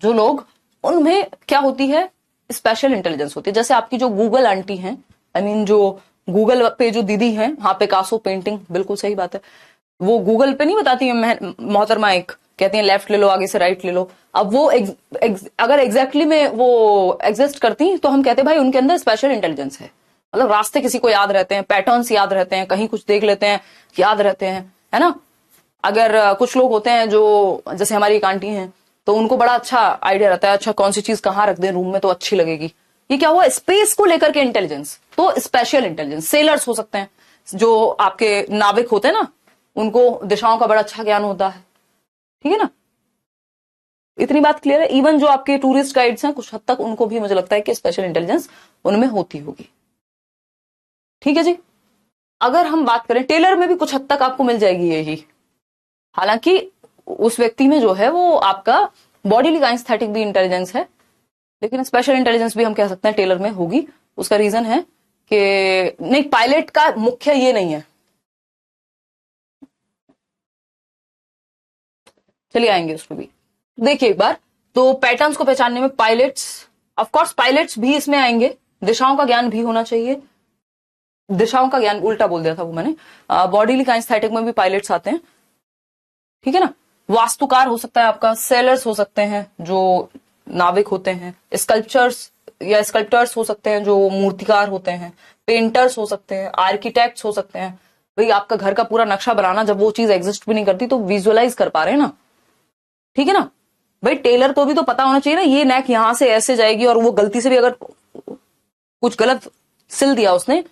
जो लोग, उनमें क्या होती है? स्पेशल इंटेलिजेंस होती है। जैसे आपकी जो गूगल आंटी हैं, आई मीन जो गूगल पे जो दीदी हैं, हाँ पिकासो पेंटिंग, बिल्कुल सही बात है। वो गूगल पे नहीं बताती है मोहतरमा, एक कहती है लेफ्ट ले लो, आगे से राइट ले लो। अब वो अगर एग्जैक्टली में वो एग्जिस्ट करती तो हम कहते भाई उनके अंदर स्पेशल इंटेलिजेंस है। मतलब रास्ते किसी को याद रहते हैं, पैटर्न्स याद रहते हैं, कहीं कुछ देख लेते हैं, याद रहते हैं, है ना। अगर कुछ लोग होते हैं जो, जैसे हमारी एक आंटी हैं, तो उनको बड़ा अच्छा आइडिया रहता है, अच्छा कौन सी चीज कहाँ रख दें रूम में तो अच्छी लगेगी। ये क्या हुआ? स्पेस को लेकर के इंटेलिजेंस। तो स्पेशल इंटेलिजेंस। सेलर्स हो सकते हैं, जो आपके नाविक होते हैं ना, उनको दिशाओं का बड़ा अच्छा ज्ञान होता है। ठीक है ना, इतनी बात क्लियर है। इवन जो आपके टूरिस्ट गाइड्स हैं, कुछ हद तक उनको भी मुझे लगता है कि स्पेशल इंटेलिजेंस उनमें होती होगी। ठीक है जी। अगर हम बात करें टेलर में भी कुछ हद तक आपको मिल जाएगी यही। हालांकि उस व्यक्ति में जो है वो आपका बॉडीली काइनेस्थेटिक भी इंटेलिजेंस है, लेकिन स्पेशल इंटेलिजेंस भी हम कह सकते हैं टेलर में होगी। उसका रीजन है कि नहीं, पायलट का मुख्य ये नहीं है। चलिए आएंगे उस पर भी। देखिए एक बार, तो पैटर्न्स को पहचानने में पायलट्स, ऑफ कोर्स पायलट्स भी इसमें आएंगे। दिशाओं का ज्ञान भी होना चाहिए। दिशाओं का ज्ञान उल्टा बोल दिया था वो मैंने। बॉडीली काइनेस्थेटिक में भी पायलट्स आते हैं। ठीक है ना। वास्तुकार हो सकता है आपका, सेलर्स हो सकते हैं जो नाविक होते हैं, स्कल्पचर्स या स्कल्प्टर्स हो सकते हैं जो मूर्तिकार होते हैं, पेंटर्स हो सकते हैं, आर्किटेक्ट्स हो सकते हैं। भाई आपका घर का पूरा नक्शा बनाना, जब वो चीज एग्जिस्ट भी नहीं करती तो विजुअलाइज कर पा रहे हैं ना। ठीक है ना। भाई टेलर को भी तो पता होना चाहिए ना, ये नेक यहां से ऐसे जाएगी, और वो गलती से भी अगर कुछ गलत सिल दिया उसने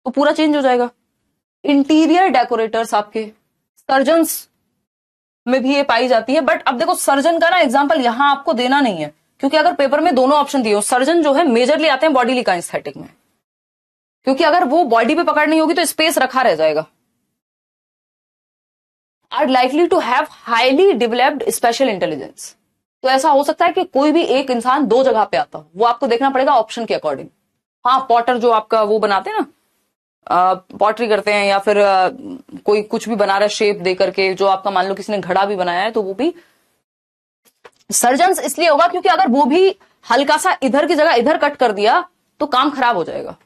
तो पूरा चेंज हो जाएगा। इंटीरियर डेकोरेटर्स आपके, सर्जन्स में भी ये पाई जाती है। बट अब देखो, सर्जन का ना एग्जांपल यहां आपको देना नहीं है, क्योंकि अगर पेपर में दोनों ऑप्शन दिए हो, सर्जन जो है मेजरली आते हैं बॉडी काइनेस्थेटिक में, क्योंकि अगर वो बॉडी पे पकड़ नहीं होगी तो स्पेस रखा रह जाएगा। Are likely to have highly developed spatial intelligence. तो ऐसा हो सकता है कि कोई भी एक इंसान दो जगह पे आता हो, वो आपको देखना पड़ेगा ऑप्शन के अकॉर्डिंग। हाँ, पॉटर जो आपका वो बनाते हैं ना, पॉटरी करते हैं, या फिर कोई कुछ भी बना रहा है शेप दे करके, जो आपका मान लो किसी ने घड़ा भी बनाया है, तो वो भी सर्जन्स इसलिए होगा क्योंकि अगर वो भी हल्का सा इधर की जगह इधर कट कर दिया तो काम खराब हो जाएगा।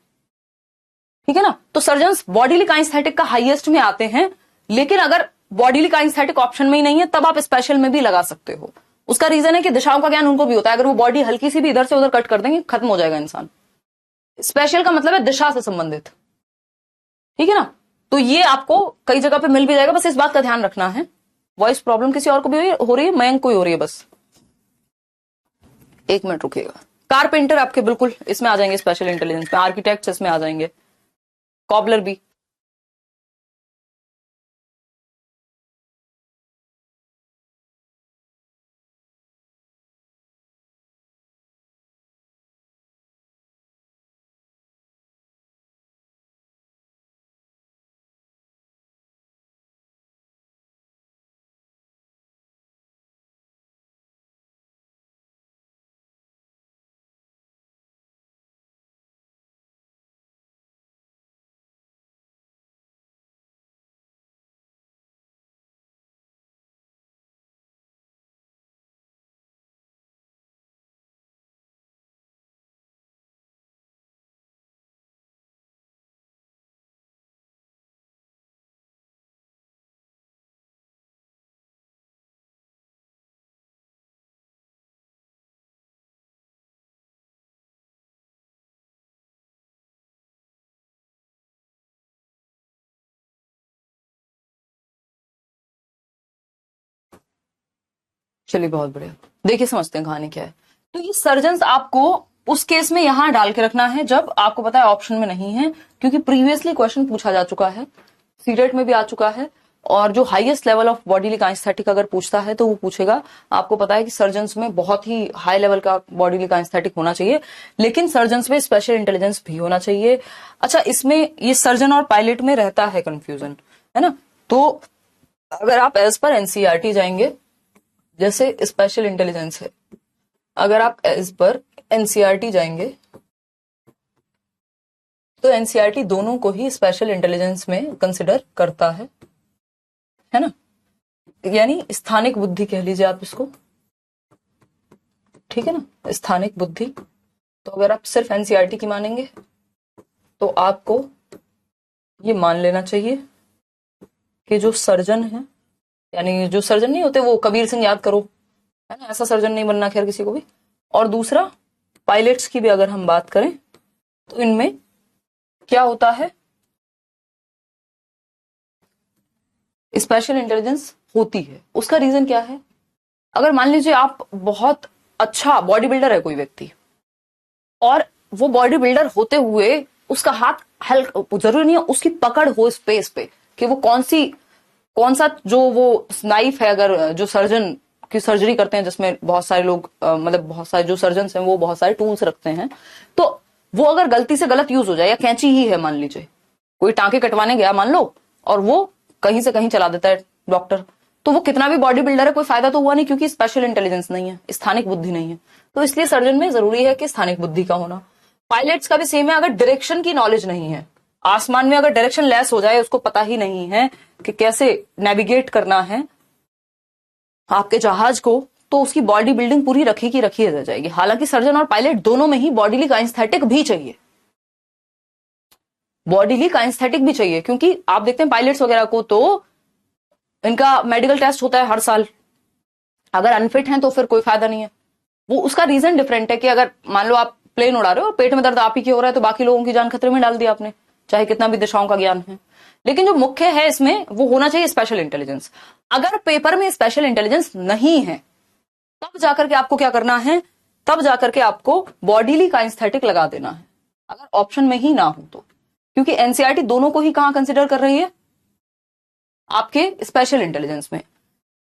ठीक है ना। तो सर्जन्स बॉडीली काइनेस्थेटिक का हाईएस्ट में आते हैं, लेकिन अगर बॉडीली काइनेस्थेटिक ऑप्शन में ही नहीं है तब आप स्पेशल में भी लगा सकते हो। उसका रीजन है कि दिशाओं का ज्ञान उनको भी होता है। अगर वो बॉडी हल्की सी भी इधर से उधर कट कर देंगे, खत्म हो जाएगा इंसान। स्पेशल का मतलब है दिशा से संबंधित। ठीक है ना। तो ये आपको कई जगह पे मिल भी जाएगा, बस इस बात का ध्यान रखना है। वॉइस प्रॉब्लम किसी और को भी हो रही है? मयंक को ही हो रही है बस? एक मिनट रुकिएगा। कारपेंटर आपके बिल्कुल इसमें आ जाएंगे स्पेशल इंटेलिजेंस में, आर्किटेक्ट्स इसमें आ जाएंगे, कॉबलर भी। चलिए बहुत बढ़िया। देखिए समझते हैं कहानी क्या है। तो ये सर्जन्स आपको उस केस में यहां डाल के रखना है जब आपको पता है ऑप्शन में नहीं है, क्योंकि प्रीवियसली क्वेश्चन पूछा जा चुका है, सीटेट में भी आ चुका है, और जो highest level of bodily kinesthetic अगर पूछता है तो वो पूछेगा। आपको पता है कि सर्जन्स में बहुत ही हाई लेवल का बॉडीली काइनेस्थेटिक होना चाहिए, लेकिन सर्जन्स में स्पेशल इंटेलिजेंस भी होना चाहिए। अच्छा, इसमें ये सर्जन और पायलट में रहता है कंफ्यूजन, है ना। तो अगर आप एज पर एनसीईआरटी जाएंगे, जैसे स्पेशल इंटेलिजेंस है, अगर आप एज पर एनसीईआरटी जाएंगे तो एनसीईआरटी दोनों को ही स्पेशल इंटेलिजेंस में कंसिडर करता है ना। यानी स्थानिक बुद्धि कह लीजिए आप इसको, ठीक है ना, स्थानिक बुद्धि। तो अगर आप सिर्फ एनसीईआरटी की मानेंगे तो आपको ये मान लेना चाहिए कि जो सर्जन है, यानी जो सर्जन नहीं होते वो कबीर सिंह याद करो, है ना, ऐसा सर्जन नहीं बनना खैर किसी को भी। और दूसरा, पायलट्स की भी अगर हम बात करें तो इनमें क्या होता है, स्पेशल इंटेलिजेंस होती है। उसका रीजन क्या है, अगर मान लीजिए आप बहुत अच्छा बॉडी बिल्डर है कोई व्यक्ति, और वो बॉडी बिल्डर होते हुए उसका हाथ हल्का, जरूरी नहीं है उसकी पकड़ हो स्पेस पे कि वो कौन सा जो वो नाइफ है, अगर जो सर्जन की सर्जरी करते हैं जिसमें बहुत सारे लोग मतलब बहुत सारे जो सर्जन हैं वो बहुत सारे टूल्स रखते हैं, तो वो अगर गलती से गलत यूज हो जाए, या कैंची ही है मान लीजिए, कोई टांके कटवाने गया मान लो और वो कहीं से कहीं चला देता है डॉक्टर, तो वो कितना भी बॉडी बिल्डर है कोई फायदा तो हुआ नहीं, क्योंकि स्पेशल इंटेलिजेंस नहीं है, स्थानिक बुद्धि नहीं है। तो इसलिए सर्जन में जरूरी है कि स्थानिक बुद्धि का होना। पायलट्स का भी सेम है, अगर डायरेक्शन की नॉलेज नहीं है, आसमान में अगर डायरेक्शन लेस हो जाए, उसको पता ही नहीं है कि कैसे नेविगेट करना है आपके जहाज को, तो उसकी बॉडी बिल्डिंग पूरी रखी की रखी रह जाएगी। हालांकि सर्जन और पायलट दोनों में ही बॉडीली काइनेस्थेटिक भी चाहिए, बॉडीली काइनेस्थेटिक भी चाहिए, क्योंकि आप देखते हैं पायलट्स वगैरह को तो इनका मेडिकल टेस्ट होता है हर साल, अगर अनफिट हैं तो फिर कोई फायदा नहीं है। वो उसका रीजन डिफरेंट है कि अगर मान लो आप प्लेन उड़ा रहे हो और पेट में दर्द आप ही की हो रहा है, तो बाकी लोगों की जान खतरे में डाल दी आपने, चाहे कितना भी दिशाओं का ज्ञान है। लेकिन जो मुख्य है इसमें वो होना चाहिए स्पेशल इंटेलिजेंस। अगर पेपर में स्पेशल इंटेलिजेंस नहीं है तब जाकर के आपको क्या करना है, तब जाकर के आपको बॉडीली काइनेस्थेटिक लगा देना है, अगर ऑप्शन में ही ना हो तो, क्योंकि एनसीईआरटी दोनों को ही कहां कंसिडर कर रही है, आपके स्पेशल इंटेलिजेंस में।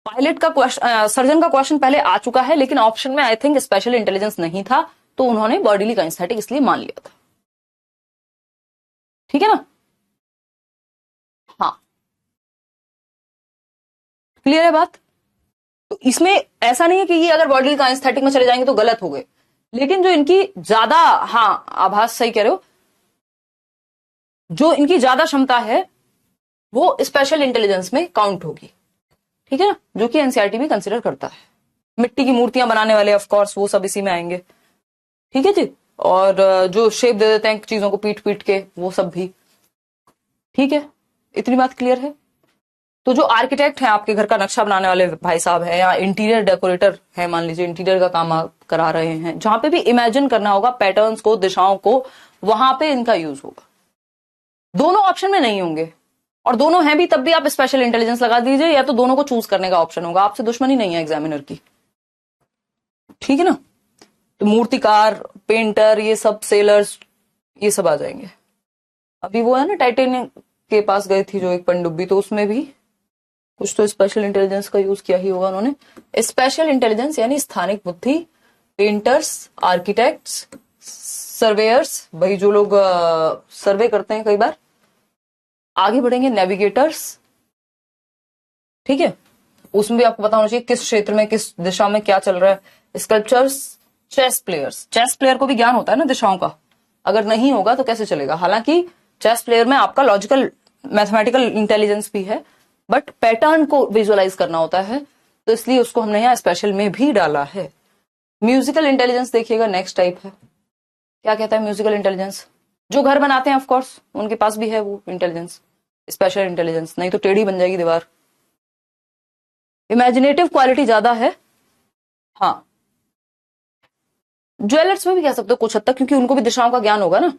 पायलट का क्वेश्चन, सर्जन का क्वेश्चन पहले आ चुका है, लेकिन ऑप्शन में आई थिंक स्पेशल इंटेलिजेंस नहीं था, तो उन्होंने बॉडीली काइनेस्थेटिक इसलिए मान लिया था, ठीक है ना। हाँ, क्लियर है बात। तो इसमें ऐसा नहीं है कि ये अगर बॉडीली काइनेस्थेटिक में चले जाएंगे तो गलत हो गए, लेकिन जो इनकी ज्यादा, हाँ आभास सही कह रहे हो, जो इनकी ज्यादा क्षमता है वो स्पेशल इंटेलिजेंस में काउंट होगी, ठीक है ना, जो कि एनसीईआरटी भी कंसिडर करता है। मिट्टी की मूर्तियां बनाने वाले ऑफ कोर्स वो सब इसी में आएंगे, ठीक है जी। और जो शेप दे देते हैं चीजों को पीट पीट के, वो सब भी, ठीक है। इतनी बात क्लियर है। तो जो आर्किटेक्ट है, आपके घर का नक्शा बनाने वाले भाई साहब है, या इंटीरियर डेकोरेटर है, मान लीजिए इंटीरियर का काम आप करा रहे हैं, जहां पे भी इमेजिन करना होगा पैटर्न्स को, दिशाओं को, वहां पे इनका यूज होगा। दोनों ऑप्शन में नहीं होंगे, और दोनों हैं भी तब भी आप स्पेशल इंटेलिजेंस लगा दीजिए, या तो दोनों को चूज करने का ऑप्शन होगा, आपसे दुश्मनी नहीं है एग्जामिनर की, ठीक है ना। तो मूर्तिकार, पेंटर, ये सब सेलर्स, ये सब आ जाएंगे। अभी वो है ना टाइटेनियम के पास गई थी जो एक पनडुब्बी, तो उसमें भी कुछ तो स्पेशल इंटेलिजेंस का यूज किया ही होगा उन्होंने। स्पेशल इंटेलिजेंस यानी स्थानिक बुद्धि, पेंटर्स, आर्किटेक्ट्स, सर्वेयर्स, भाई जो लोग सर्वे करते हैं कई बार, आगे बढ़ेंगे नेविगेटर्स, ठीक है, उसमें भी आपको पता होना चाहिए किस क्षेत्र में किस दिशा में क्या चल रहा है। Sculptures, chess players, chess player को भी ज्ञान होता है ना दिशाओं का, अगर नहीं होगा तो कैसे चलेगा। हालांकि चेस प्लेयर में आपका लॉजिकल मैथमेटिकल इंटेलिजेंस भी है, बट पैटर्न को विजुअलाइज करना होता है, तो इसलिए उसको हमने यहाँ स्पेशल में भी डाला है। म्यूजिकल इंटेलिजेंस देखिएगा नेक्स्ट टाइप है। क्या कहता है म्यूजिकल इंटेलिजेंस, जो घर बनाते हैं ऑफकोर्स उनके पास भी है वो इंटेलिजेंस, स्पेशल इंटेलिजेंस, नहीं तो टेढ़ी बन जाएगी दीवार। इमेजिनेटिव क्वालिटी ज्यादा है, हाँ। ज्वेलर्स में भी कह सकते हो कुछ हद तक, क्योंकि उनको भी दिशाओं का ज्ञान होगा ना,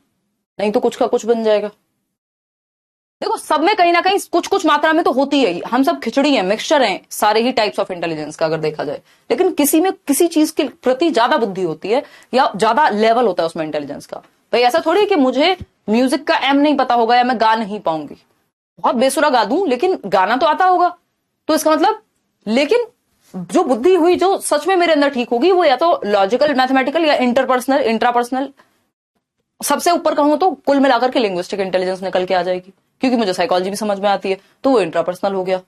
नहीं तो कुछ का कुछ बन जाएगा। देखो सब में कहीं ना कहीं कुछ कुछ मात्रा में तो होती है, हम सब खिचड़ी हैं, मिक्सचर हैं सारे ही टाइप्स ऑफ इंटेलिजेंस का अगर देखा जाए, लेकिन किसी में किसी चीज के प्रति ज्यादा बुद्धि होती है या ज्यादा लेवल होता है उसमें इंटेलिजेंस का। भाई ऐसा थोड़ी है कि मुझे म्यूजिक का एम नहीं पता होगा या मैं गा नहीं पाऊंगी, बहुत बेसुरा गा दूं लेकिन गाना तो आता होगा, तो इसका मतलब, लेकिन जो बुद्धि हुई जो सच में मेरे अंदर ठीक होगी वो या तो लॉजिकल मैथमेटिकल या इंटरपर्सनल इंट्रापर्सनल, सबसे ऊपर कहूं तो कुल मिलाकर के लिंग्विस्टिक इंटेलिजेंस निकल के आ जाएगी, क्योंकि मुझे साइकोलॉजी भी समझ में आती है तो वो इंट्रापर्सनल हो गया।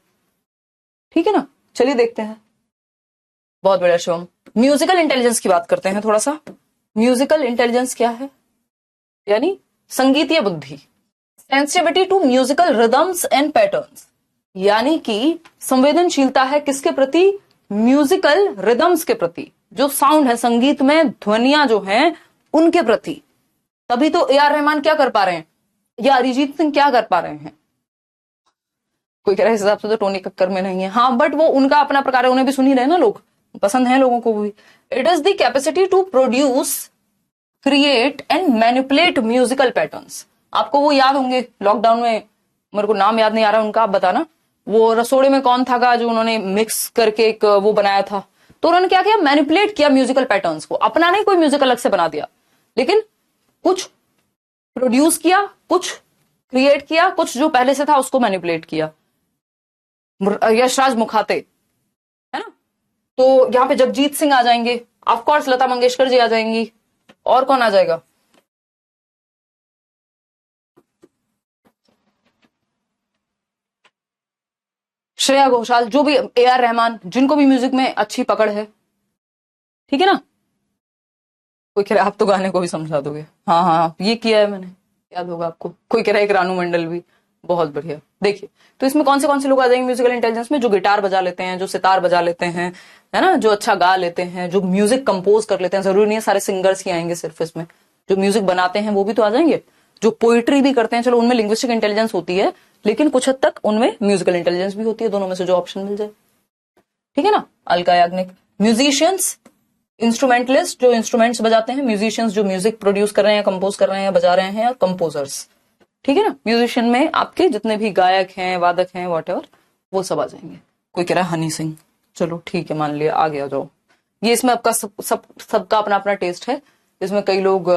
ठीक है ना, चलिए देखते हैं। बहुत बढ़िया शिवम, म्यूजिकल इंटेलिजेंस की बात करते हैं थोड़ा सा। म्यूजिकल इंटेलिजेंस क्या है? यानी संगीतीय बुद्धि, sensitivity to musical rhythms and patterns, यानी कि संवेदनशीलता है किसके प्रति? म्यूजिकल रिदम्स के प्रति, जो साउंड है संगीत में ध्वनियां जो हैं उनके प्रति। तभी तो ए.आर. रहमान क्या कर पा रहे हैं या अरिजीत सिंह क्या कर पा रहे हैं। कोई कह रहा है इस हिसाब से तो टोनी कक्कर में नहीं है, हाँ बट वो उनका अपना प्रकार है, उन्हें भी सुन ही रहे ना लोग, पसंद है लोगों को भी। It is the capacity to produce, create and manipulate musical patterns. आपको वो याद होंगे लॉकडाउन में, मेरे को नाम याद नहीं आ रहा उनका, आप बताना, वो रसोड़े में कौन था जो उन्होंने मिक्स करके एक वो बनाया था, तो उन्होंने क्या किया? मैनिपुलेट किया म्यूजिकल पैटर्न्स को, अपना नहीं कोई म्यूजिक अलग से बना दिया, लेकिन कुछ प्रोड्यूस किया, कुछ क्रिएट किया, कुछ जो पहले से था उसको मैनिपुलेट किया। यशराज मुखाते है ना, तो यहां पे जगजीत सिंह आ जाएंगे, ऑफ कोर्स लता मंगेशकर जी आ जाएंगी, और कौन आ जाएगा? श्रेया घोषाल, जो भी, ए.आर. रहमान, जिनको भी म्यूजिक में अच्छी पकड़ है। ठीक है ना, कोई कह रहा है आप तो गाने को भी समझा दोगे, हाँ हाँ ये किया है मैंने, याद होगा आपको। कोई कह रहा है एक रानू मंडल भी, बहुत बढ़िया। देखिए तो इसमें कौन से लोग आ जाएंगे म्यूजिकल इंटेलिजेंस में? जो गिटार बजा लेते हैं, जो सितार बजा लेते हैं, है ना, जो अच्छा गा लेते हैं, जो म्यूजिक कंपोज कर लेते हैं, जरूरी नहीं है सारे सिंगर्स ही आएंगे सिर्फ इसमें, जो म्यूजिक बनाते हैं वो भी तो आ जाएंगे, जो पोइट्री भी करते हैं, चलो उनमें लिंग्विस्टिक इंटेलिजेंस होती है लेकिन कुछ हद तक उनमें म्यूजिकल इंटेलिजेंस भी होती है, दोनों में से जो ऑप्शन मिल जाए। ठीक है ना, अलका याग्निक। म्यूजिशियंस, इंस्ट्रूमेंटलिस्ट जो इंस्ट्रूमेंट्स बजाते हैं, म्यूजिशियंस जो म्यूजिक प्रोड्यूस कर रहे हैं, कंपोज कर रहे हैं, बजा रहे हैं, और कंपोजर्स। ठीक है ना, म्यूजिशियन में आपके जितने भी गायक हैं, वादक हैं, वॉटेवर, वो सब आ जाएंगे। कोई कह रहा है हनी सिंह, चलो ठीक है मान लिया, आ गया जाओ। ये इसमें आपका सबका अपना अपना टेस्ट है, इसमें कई लोग,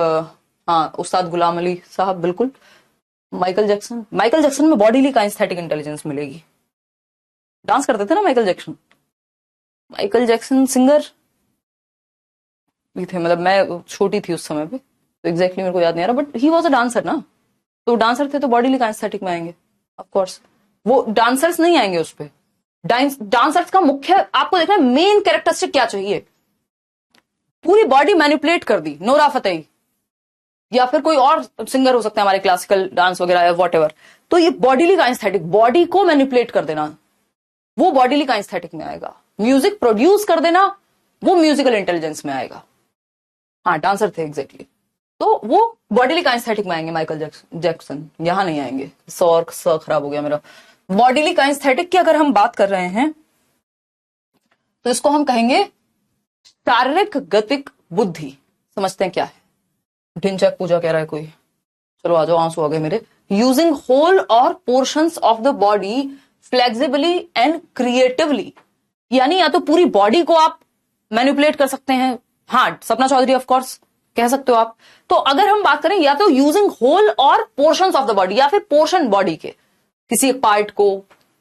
हाँ उस्ताद गुलाम अली साहब बिल्कुल, माइकल जैक्सन में बॉडीली काइनेस्थेटिक इंटेलिजेंस मिलेगी। डांस करते थे ना माइकल जैक्सन सिंगर भी थे, मतलब मैं छोटी थी उस समय पे, तो एग्जैक्टली मेरे को याद नहीं आ रहा, but he was a dancer ना, तो डांसर थे तो बॉडीली काइनेस्थेटिक में आएंगे ऑफ कोर्स। वो डांसर्स नहीं आएंगे उस पे, डांसर्स का मुख्य आपको देखना है मेन कैरेक्टरिस्टिक क्या चाहिए, पूरी बॉडी मैनिपुलेट कर दी, नोरा फतेही या फिर कोई और सिंगर हो सकते हैं हमारे क्लासिकल डांस वगैरह या वॉटेवर, तो ये बॉडीली काइनेस्थेटिक, बॉडी को मैनिपुलेट कर देना, वो बॉडीली काइनेस्थेटिक में आएगा। म्यूजिक प्रोड्यूस कर देना, वो म्यूजिकल इंटेलिजेंस में आएगा। हाँ डांसर थे एग्जैक्टली, तो वो बॉडीली काइनेस्थेटिक में आएंगे। माइकल जैक्सन यहां नहीं आएंगे, स खराब हो गया मेरा। बॉडीली काइनेस्थेटिक की अगर हम बात कर रहे हैं तो इसको हम कहेंगे शारीरिक गतिक बुद्धि। समझते हैं क्या है? ढिंचक पूजा कह रहा है कोई, चलो आ जाओ, आंसू आ गए मेरे। यूजिंग होल और portions of the body flexibly and creatively, यानी या तो पूरी बॉडी को आप मैनिपुलेट कर सकते हैं, हाँ सपना चौधरी ऑफ कोर्स कह सकते हो आप। तो अगर हम बात करें या तो यूजिंग होल और पोर्शंस ऑफ द बॉडी, या फिर पोर्शन बॉडी के किसी एक पार्ट को,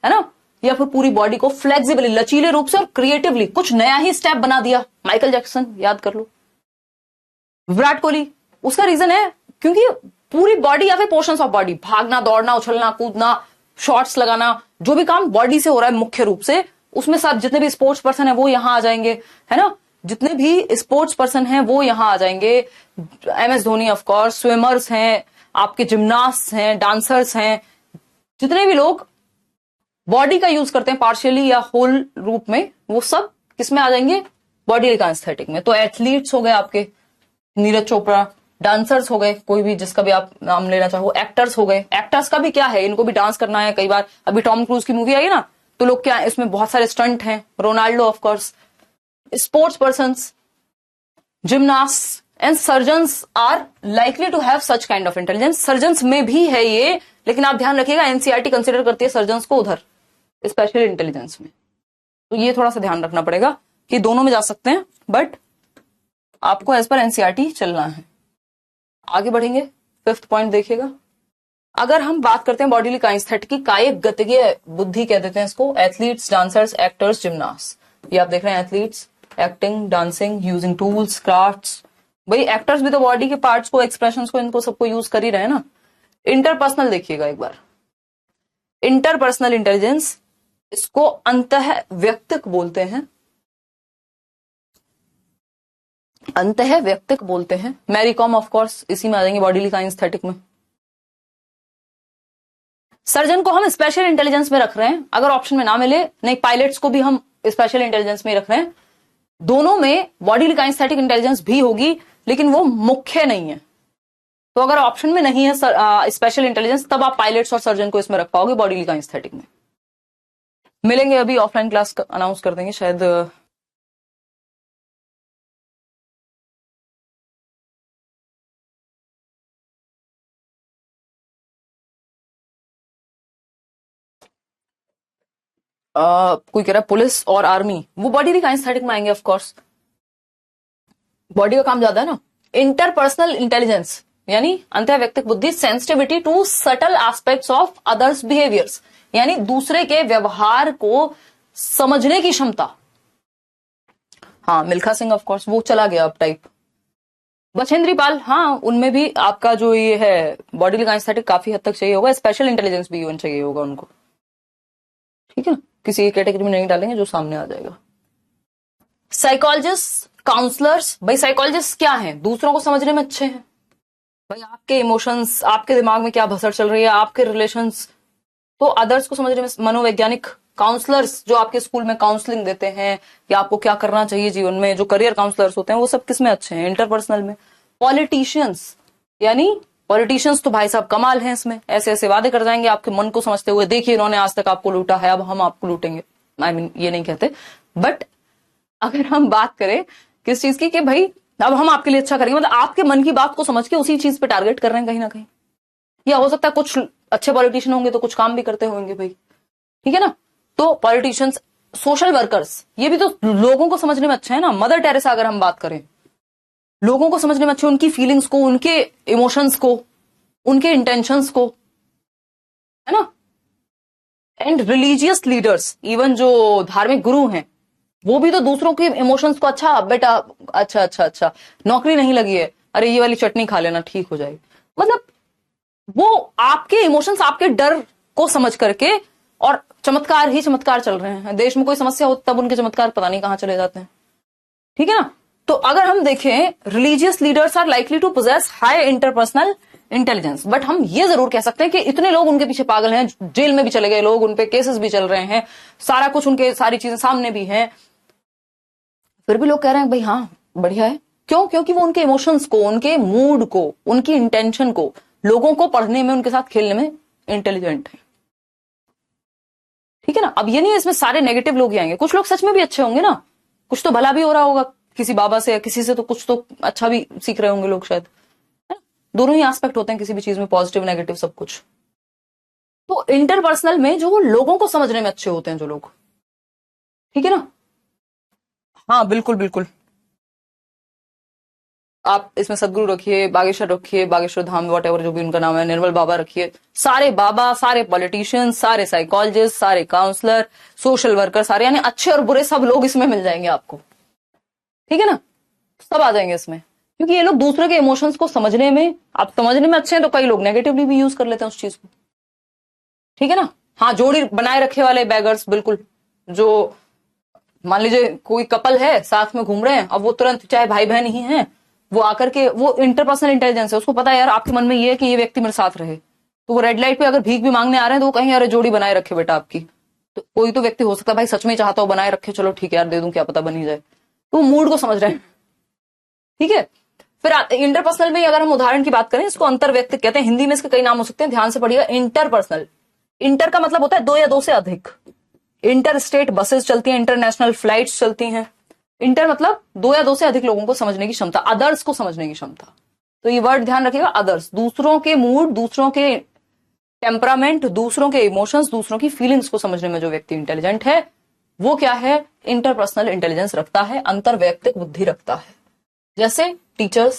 है ना, या फिर पूरी बॉडी को फ्लेक्सिबली लचीले रूप से और क्रिएटिवली कुछ नया ही स्टेप बना दिया। माइकल जैक्सन याद कर लो, विराट कोहली, उसका रीजन है क्योंकि पूरी बॉडी या फिर पोर्शंस ऑफ बॉडी, भागना, दौड़ना, उछलना, कूदना, शॉट्स लगाना, जो भी काम बॉडी से हो रहा है मुख्य रूप से, उसमें सब जितने भी स्पोर्ट्स पर्सन है वो यहां आ जाएंगे, है ना, जितने भी स्पोर्ट्स पर्सन हैं वो यहां आ जाएंगे। MS Dhoni of course, swimmers हैं, आपके जिम्नास्ट हैं, डांसर्स हैं, जितने भी लोग बॉडी का यूज करते हैं पार्शियली या होल रूप में, वो सब किसमें आ जाएंगे? बॉडी काइनेस्थेटिक में। तो एथलीट्स हो गए आपके, नीरज चोपड़ा, डांसर्स हो गए, कोई भी जिसका भी आप नाम लेना चाहो, एक्टर्स हो गए। एक्टर्स का भी क्या है, इनको भी डांस करना है। कई बार अभी टॉम क्रूज की मूवी आई है ना, तो लोग क्या है, इसमें बहुत सारे स्टंट हैं, Ronaldo of course. Sports persons, gymnast and surgeons are likely to have such kind of intelligence. Surgeons में भी है ये, लेकिन आप ध्यान रखिएगा एनसीईआरटी कंसिडर करती है सर्जन्स को उधर स्पेशल इंटेलिजेंस में, तो ये थोड़ा सा ध्यान रखना पड़ेगा कि दोनों में जा सकते हैं, बट आपको एज पर एनसीईआरटी चलना है। आगे बढ़ेंगे, 5th पॉइंट देखिएगा। अगर हम बात करते हैं बॉडीली काइनेस्थेटिक की, कायिक गतिकीय बुद्धि कह देते हैं इसको, एथलीट्स, डांसर्स, एक्टर्स, जिम्नास्ट। ये आप देख रहे हैं athletes, acting, dancing, using tools, crafts. भाई एक्टर्स भी तो बॉडी के पार्ट्स को, एक्सप्रेशंस को, इनको सबको यूज कर ही रहे हैं ना। इंटरपर्सनल देखिएगा एक बार, इंटरपर्सनल इंटेलिजेंस, इसको अंतः व्यक्तिक बोलते हैं, अंतः व्यक्तिक बोलते हैं। मैरी कॉम ऑफ कोर्स इसी में आ जाएंगे बॉडीली काइनेस्थेटिक में। सर्जन को हम स्पेशल इंटेलिजेंस में रख रहे हैं, अगर ऑप्शन में ना मिले, नहीं पायलट्स को भी हम स्पेशल इंटेलिजेंस में रख रहे हैं। दोनों में बॉडीली काइनेस्थेटिक इंटेलिजेंस भी होगी, लेकिन वो मुख्य नहीं है। तो अगर ऑप्शन में नहीं है स्पेशल इंटेलिजेंस, तब आप पायलट्स और सर्जन को इसमें रख पाओगे बॉडीली काइनेस्थेटिक में। मिलेंगे अभी ऑफलाइन क्लास अनाउंस कर देंगे शायद। कोई कह रहा है पुलिस और आर्मी, वो बॉडीली काइनेस्थेटिक में आएंगे ऑफ कोर्स, बॉडी का काम ज्यादा है ना। इंटरपर्सनल इंटेलिजेंस यानी अंतः व्यक्तिक बुद्धि, sensitivity to subtle aspects of others behaviours, यानी दूसरे के व्यवहार को समझने की क्षमता। हाँ, मिल्खा सिंह ऑफ कोर्स, वो चला गया अब टाइप। बछेंद्री पाल, हाँ उनमें भी आपका जो ये है बॉडीली काइनेस्थेटिक काफी हद तक चाहिए होगा, स्पेशल इंटेलिजेंस भी इवन चाहिए होगा उनको, ठीक है ना। किसी कैटेगरी में नहीं डालेंगे, जो सामने आ जाएगा। साइकोलॉजिस्ट, काउंसलर्स, भाई साइकोलॉजिस्ट क्या है, दूसरों को समझने में अच्छे हैं। भाई आपके इमोशंस, आपके दिमाग में क्या भसड़ चल रही है, आपके रिलेशंस, तो अदर्स को समझने में मनोवैज्ञानिक। काउंसलर्स जो आपके स्कूल में काउंसलिंग देते हैं कि आपको क्या करना चाहिए जीवन में, जो करियर काउंसलर्स होते हैं, वो सब किसमें अच्छे हैं, इंटरपर्सनल में। पॉलिटिशियंस, यानी पॉलिटिशियंस तो भाई साहब कमाल हैं इसमें, ऐसे ऐसे वादे कर जाएंगे आपके मन को समझते हुए, देखिए इन्होंने आज तक आपको लूटा है, अब हम आपको लूटेंगे। आई मीन ये नहीं कहते, बट अगर हम बात करें किस चीज की कि भाई अब हम आपके लिए अच्छा करेंगे, मतलब आपके मन की बात को समझ के उसी चीज पे टारगेट कर रहे हैं कहीं ना कहीं। या हो सकता है कुछ अच्छे पॉलिटिशियन होंगे तो कुछ काम भी करते होंगे भाई, ठीक है ना। तो पॉलिटिशियंस, सोशल वर्कर्स, ये भी तो लोगों को समझने में अच्छा है ना। मदर टेरेसा अगर हम बात करें, लोगों को समझने में अच्छे, उनकी फीलिंग्स को, उनके इमोशंस को, उनके इंटेंशंस को, है ना। एंड रिलीजियस लीडर्स, इवन जो धार्मिक गुरु हैं, वो भी तो दूसरों के इमोशंस को, अच्छा बेटा, अच्छा नौकरी नहीं लगी है, अरे ये वाली चटनी खा लेना ठीक हो जाएगी, मतलब वो आपके इमोशंस, आपके डर को समझ करके, और चमत्कार ही चमत्कार चल रहे हैं। देश में कोई समस्या हो तब उनके चमत्कार पता नहीं कहां चले जाते हैं, ठीक है ना। तो अगर हम देखें, religious leaders are likely to possess high interpersonal intelligence, but हम ये जरूर कह सकते हैं कि इतने लोग उनके पीछे पागल हैं, जेल में भी चले गए लोग, उनपे केसेस भी चल रहे हैं, सारा कुछ उनके, सारी चीजें सामने भी हैं, फिर भी लोग कह रहे हैं भाई हाँ बढ़िया है। क्यों? क्योंकि वो उनके इमोशंस को, उनके मूड को, उनकी इंटेंशन को, लोगों को पढ़ने में, उनके साथ खेलने में इंटेलिजेंट है, ठीक है ना। अब ये नहीं है इसमें सारे नेगेटिव लोग ही आएंगे, कुछ लोग सच में भी अच्छे होंगे ना, कुछ तो भला भी हो रहा होगा किसी बाबा से या किसी से, तो कुछ तो अच्छा भी सीख रहे होंगे लोग शायद, है ना? दोनों ही एस्पेक्ट होते हैं किसी भी चीज में, पॉजिटिव नेगेटिव सब कुछ। तो इंटरपर्सनल में जो लोगों को समझने में अच्छे होते हैं जो लोग, ठीक है ना। हाँ बिल्कुल बिल्कुल, आप इसमें सदगुरु रखिए, बागेश्वर धाम, वॉट एवर जो भी उनका नाम है, निर्मल बाबा रखिए, सारे बाबा, सारे पॉलिटिशियंस, सारे साइकोलॉजिस्ट, सारे काउंसलर, सोशल वर्कर, सारे, यानी अच्छे और बुरे सब लोग इसमें मिल जाएंगे आपको, ठीक है ना। सब आ जाएंगे इसमें, क्योंकि ये लोग दूसरे के इमोशंस को समझने में, आप समझने में अच्छे हैं, तो कई लोग नेगेटिवली भी यूज कर लेते हैं उस चीज को, ठीक है ना। हाँ, जोड़ी बनाए रखे वाले बैगर्स, बिल्कुल, जो मान लीजिए कोई कपल है साथ में घूम रहे हैं, अब वो तुरंत, चाहे भाई बहन ही हैं, वो आकर के, वो इंटरपर्सनल इंटेलिजेंस है, उसको पता है यार आपके मन में ये है कि ये व्यक्ति मेरे साथ रहे, तो वो रेड लाइट पे अगर भीख भी मांगने आ रहे हैं तो वो कहीं यार जोड़ी बनाए रखे बेटा आपकी, तो कोई तो व्यक्ति हो सकता है भाई सच में चाहता हो बनाए रखे, चलो ठीक है यार दे दूं, क्या पता बनी जाए, तो मूड को समझ रहे हैं, ठीक है। फिर इंटरपर्सनल में अगर हम उदाहरण की बात करें, इसको अंतर व्यक्ति कहते हैं, हिंदी में इसके कई नाम हो सकते हैं, ध्यान से पढ़िएगा। इंटरपर्सनल, इंटर का मतलब होता है दो या दो से अधिक, इंटर स्टेट बसेस चलती हैं, इंटरनेशनल फ्लाइट्स चलती हैं, इंटर मतलब दो या दो से अधिक लोगों को समझने की क्षमता, अदर्स को समझने की क्षमता। तो ये वर्ड ध्यान रखिएगा, अदर्स, दूसरों के मूड, दूसरों के टेम्परामेंट, दूसरों के इमोशंस, दूसरों की फीलिंग्स को समझने में जो व्यक्ति इंटेलिजेंट है वो क्या है, इंटरपर्सनल इंटेलिजेंस रखता है, अंतर वैयक्तिक बुद्धि रखता है। जैसे टीचर्स,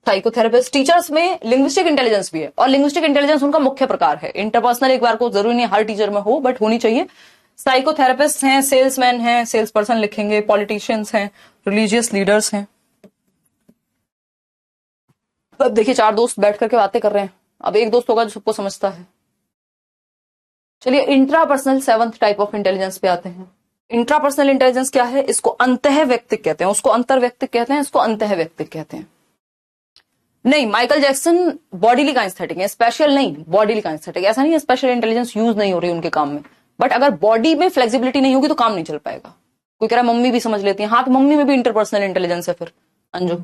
साइकोथेरेपिस्ट, टीचर्स में लिंग्विस्टिक इंटेलिजेंस भी है और लिंग्विस्टिक इंटेलिजेंस उनका मुख्य प्रकार है। इंटरपर्सनल एक बार को जरूरी नहीं हर टीचर में हो बट होनी चाहिए। साइकोथेरेपिस्ट हैं, सेल्समैन हैं, सेल्स पर्सन लिखेंगे, पॉलिटिशियंस हैं, रिलीजियस लीडर्स हैं। अब देखिए 4 दोस्त बैठ करके बातें कर रहे हैं, अब एक दोस्त होगा जो सबको समझता है। चलिए intrapersonal 7th type of intelligence पे आते हैं। इंट्रापर्सनल इंटेलिजेंस क्या है, इसको अंतः व्यक्तिक कहते हैं, उसको अंतर व्यक्तिक कहते हैं, इसको अंतः व्यक्तिक कहते हैं। नहीं, माइकल जैक्सन बॉडीली काइनेस्थेटिक है, स्पेशल नहीं, बॉडीली काइनेस्थेटिक। ऐसा नहीं है स्पेशल इंटेलिजेंस यूज नहीं हो रही उनके काम में, बट अगर बॉडी में फ्लेक्सिबिलिटी नहीं होगी तो काम नहीं चल पाएगा। कोई कह रहा है मम्मी भी समझ लेती है, हाँ तो मम्मी में भी इंटरपर्सनल इंटेलिजेंस है फिर अंजू।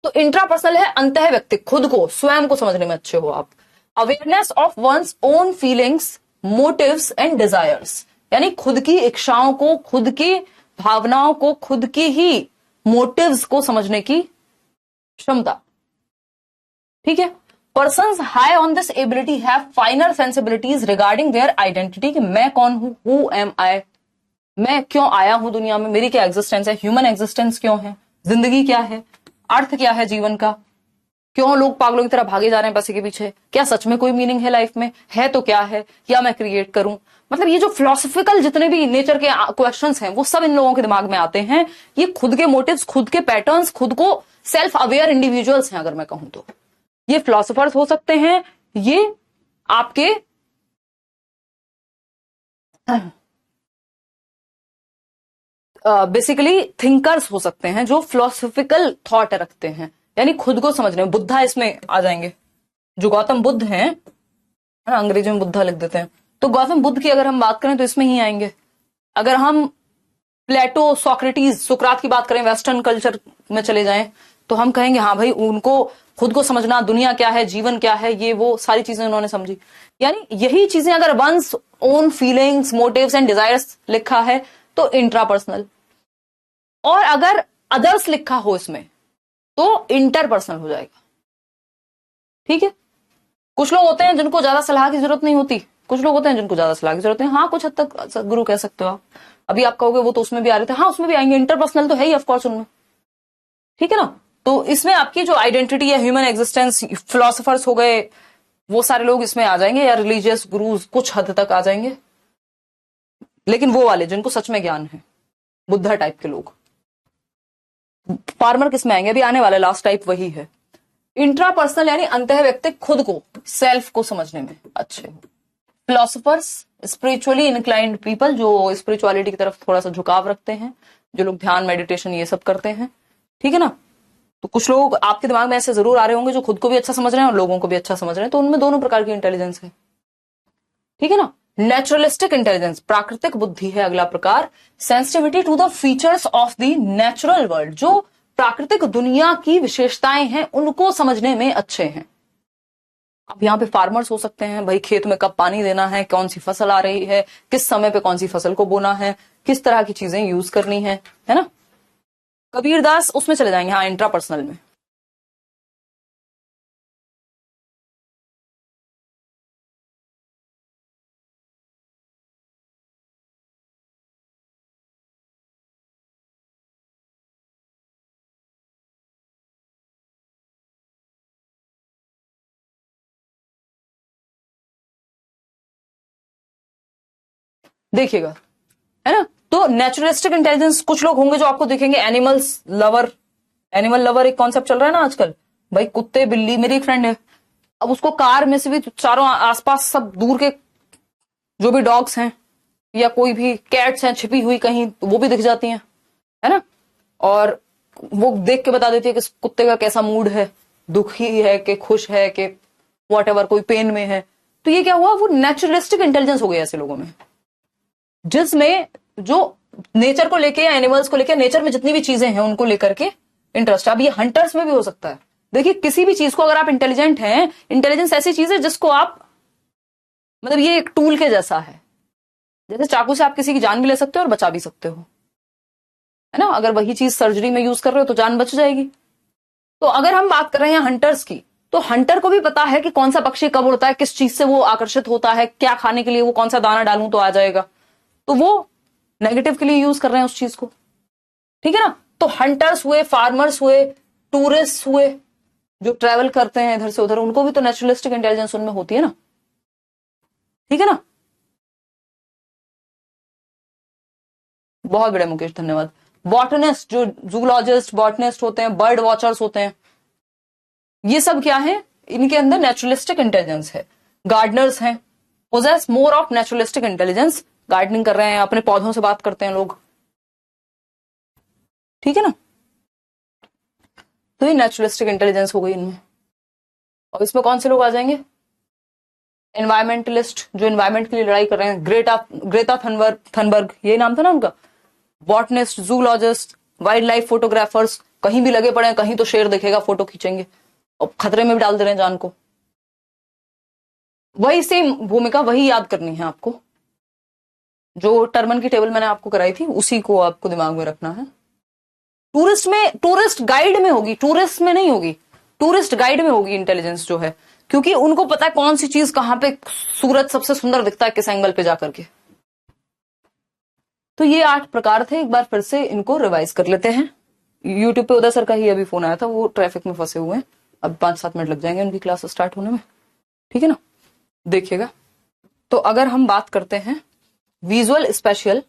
तो इंट्रापर्सनल है अंतः व्यक्तिक, खुद को, स्वयं को समझने में अच्छे हो आप। Awareness of one's own feelings, motives and desires, यानी खुद की इच्छाओं को, खुद की भावनाओं को, खुद की ही मोटिव्स को समझने की क्षमता। ठीक है। Persons high on this ability have फाइनर sensibilities regarding their identity, कि मैं कौन हूं, हु एम आई, मैं क्यों आया हूं दुनिया में, मेरी क्या एग्जिस्टेंस है, ह्यूमन एग्जिस्टेंस क्यों है, जिंदगी क्या है, अर्थ क्या है जीवन का, क्यों लोग पागलों की तरह भागे जा रहे हैं पैसे के पीछे, क्या सच में कोई मीनिंग है लाइफ में, है तो क्या है, या मैं क्रिएट करूं। मतलब ये जो फिलोसफिकल जितने भी नेचर के क्वेश्चंस हैं वो सब इन लोगों के दिमाग में आते हैं। ये खुद के मोटिव्स, खुद के पैटर्न्स, खुद को सेल्फ अवेयर इंडिविजुअल्स हैं अगर मैं कहूं तो। ये फिलोसफर्स हो सकते हैं, ये आपके बेसिकली थिंकर्स हो सकते हैं जो फिलोसफिकल थॉट रखते हैं, यानी खुद को समझने में। बुद्धा इसमें आ जाएंगे, जो गौतम बुद्ध हैं, अंग्रेजी में बुद्धा लिख देते हैं, तो गौतम बुद्ध की अगर हम बात करें तो इसमें ही आएंगे। अगर हम प्लेटो, सोक्रेटिस, सुकरात की बात करें, वेस्टर्न कल्चर में चले जाएं, तो हम कहेंगे हाँ भाई उनको खुद को समझना, दुनिया क्या है, जीवन क्या है, ये वो सारी चीजें उन्होंने समझी। यानी यही चीजें अगर one's own feelings, motives and desires लिखा है तो इंट्रापर्सनल, और अगर अदर्स लिखा हो इसमें तो इंटरपर्सनल हो जाएगा। ठीक है। कुछ लोग होते हैं जिनको ज्यादा सलाह की जरूरत नहीं होती, कुछ लोग होते हैं जिनको ज्यादा सलाह की जरूरत है। हाँ कुछ हद तक सदगुरु कह सकते हो आप। अभी आप कहोगे वो तो उसमें भी आ रहे थे, हाँ उसमें भी आएंगे, इंटरपर्सनल तो है ही ऑफकोर्स उनमें। ठीक है ना। तो इसमें आपकी जो आइडेंटिटी है, ह्यूमन एग्जिस्टेंस, फिलोसफर्स हो गए, वो सारे लोग इसमें आ जाएंगे, या रिलीजियस गुरुज कुछ हद तक आ जाएंगे, लेकिन वो वाले जिनको सच में ज्ञान है, बुद्धा टाइप के लोग। फार्मर किसमें आएंगे, अभी आने वाला लास्ट टाइप वही है। इंट्रापर्सनल यानी अंतः व्यक्तिक, खुद को, सेल्फ को समझने में अच्छे हो। फिलोसफर्स, स्पिरिचुअली इंक्लाइंड पीपल, जो स्पिरिचुअलिटी की तरफ थोड़ा सा झुकाव रखते हैं, जो लोग ध्यान, मेडिटेशन ये सब करते हैं। ठीक है ना। तो कुछ लोग आपके दिमाग में ऐसे जरूर आ रहे होंगे जो खुद को भी अच्छा समझ रहे हैं और लोगों को भी अच्छा समझ रहे हैं, तो उनमें दोनों प्रकार की इंटेलिजेंस है। ठीक है ना। नेचुरलिस्टिक इंटेलिजेंस, प्राकृतिक बुद्धि है अगला प्रकार। Sensitivity to the features of the natural world, जो प्राकृतिक दुनिया की विशेषताएं हैं उनको समझने में अच्छे हैं। अब यहाँ पे फार्मर्स हो सकते हैं, भाई खेत में कब पानी देना है, कौन सी फसल आ रही है, किस समय पे कौन सी फसल को बोना है, किस तरह की चीजें यूज करनी है ना। कबीरदास उसमें चले जाएंगे, हाँ इंट्रापर्सनल में। देखिएगा, है ना। तो नेचुरलिस्टिक इंटेलिजेंस, कुछ लोग होंगे जो आपको देखेंगे एनिमल्स लवर, एनिमल लवर एक कॉन्सेप्ट चल रहा है ना आजकल, भाई कुत्ते, बिल्ली। मेरी एक फ्रेंड है, अब उसको कार में से भी चारों आसपास सब दूर के जो भी डॉग्स हैं या कोई भी कैट्स हैं छिपी हुई कहीं, वो भी दिख जाती हैं, है ना। और वो देख के बता देती है कि इस कुत्ते का कैसा मूड है, दुखी है कि खुश है कि वॉट कोई पेन में है। तो ये क्या हुआ, वो नेचुरलिस्टिक इंटेलिजेंस हो गया ऐसे लोगों में, जिसमें जो नेचर को लेके या एनिमल्स को लेके, नेचर में जितनी भी चीजें हैं उनको लेकर के इंटरेस्ट। अब ये हंटर्स में भी हो सकता है। देखिए किसी भी चीज को अगर आप इंटेलिजेंट हैं, इंटेलिजेंस ऐसी चीज है जिसको आप, मतलब ये एक टूल के जैसा है, जैसे चाकू से आप किसी की जान भी ले सकते हो और बचा भी सकते हो, है ना। अगर वही चीज सर्जरी में यूज कर रहे हो तो जान बच जाएगी। तो अगर हम बात कर रहे हैं हंटर्स की, तो हंटर को भी पता है कि कौन सा पक्षी कब उड़ता है, किस चीज से वो आकर्षित होता है, क्या खाने के लिए वो कौन सा दाना डालूं तो आ जाएगा, तो वो नेगेटिव के लिए यूज कर रहे हैं उस चीज को। ठीक है ना। तो हंटर्स हुए, फार्मर्स हुए, टूरिस्ट हुए, जो ट्रेवल करते हैं इधर से उधर, उनको भी तो नेचुरलिस्टिक इंटेलिजेंस उनमें होती है ना। ठीक है ना। बहुत बड़े मुकेश, धन्यवाद। बॉटनिस्ट, जो जूलॉजिस्ट, बॉटनिस्ट होते हैं, बर्ड वॉचर्स होते हैं, ये सब क्या है, इनके अंदर नेचुरलिस्टिक इंटेलिजेंस है। गार्डनर्स हैं, possess more of naturalistic intelligence, gardening कर रहे हैं, अपने पौधों से बात करते हैं लोग। ठीक है ना। तो ये नेचुरलिस्टिक इंटेलिजेंस हो गई इनमें। और इसमें कौन से लोग आ जाएंगे, एनवायरमेंटलिस्ट, जो एनवायरमेंट के लिए लड़ाई कर रहे हैं, ग्रेटा थनबर्ग, ये नाम था ना उनका। Botanist, zoologist, wild life photographers, कहीं भी लगे पड़े हैं, कहीं तो शेर दिखेगा फोटो खींचेंगे और खतरे में भी डाल दे रहे हैं जान को। वही सेम भूमिका, वही याद करनी है आपको, जो टर्मन की टेबल मैंने आपको कराई थी, उसी को आपको दिमाग में रखना है। टूरिस्ट गाइड में होगी, टूरिस्ट में नहीं होगी, टूरिस्ट गाइड में होगी इंटेलिजेंस जो है, क्योंकि उनको पता है कौन सी चीज कहां पे सूरज सबसे सुंदर दिखता है, किस एंगल पे जाकर के। तो ये 8 प्रकार थे, एक बार फिर से इनको रिवाइज कर लेते हैं। यूट्यूब पे उदय सर का ही अभी फोन आया था, वो ट्रैफिक में फंसे हुए हैं, अब 5-7 मिनट लग जाएंगे उनकी क्लास स्टार्ट होने में। ठीक है ना, देखिएगा। तो अगर हम बात करते हैं विजुअल स्पेशल,